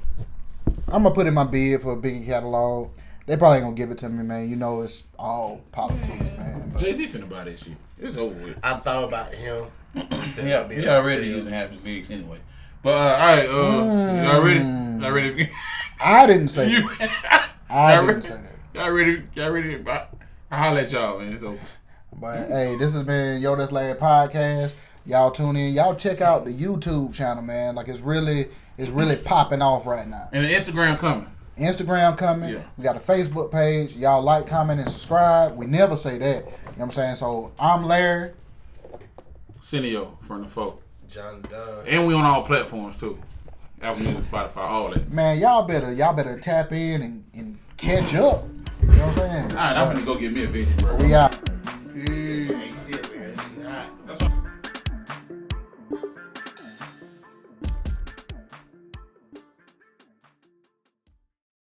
I'm gonna put in my bid for a Biggie catalog. They probably ain't gonna give it to me, man. You know it's all politics, man. But Jay-Z finna buy that shit. It's over with. I thought about him. Yeah, he already using half his lyrics anyway. But all right, y'all ready? Y'all ready? I didn't say You- that. I didn't say that. Y'all ready? Y'all ready? I'll holler at y'all, man. It's over. But hey, this has been Yo That's Lad Podcast. Y'all tune in. Y'all check out the YouTube channel, man. Like it's really popping off right now. And the Instagram coming. Instagram coming. Yeah. We got a Facebook page. Y'all like, comment, and subscribe. We never say that. You know what I'm saying? So I'm Larry. Cineo from the folk. John Dunn. And we on all platforms too. Apple Music, Spotify, all that. Man, y'all better tap in and catch up. You know what I'm saying? All right, I'm gonna go get me a vision, bro. We out.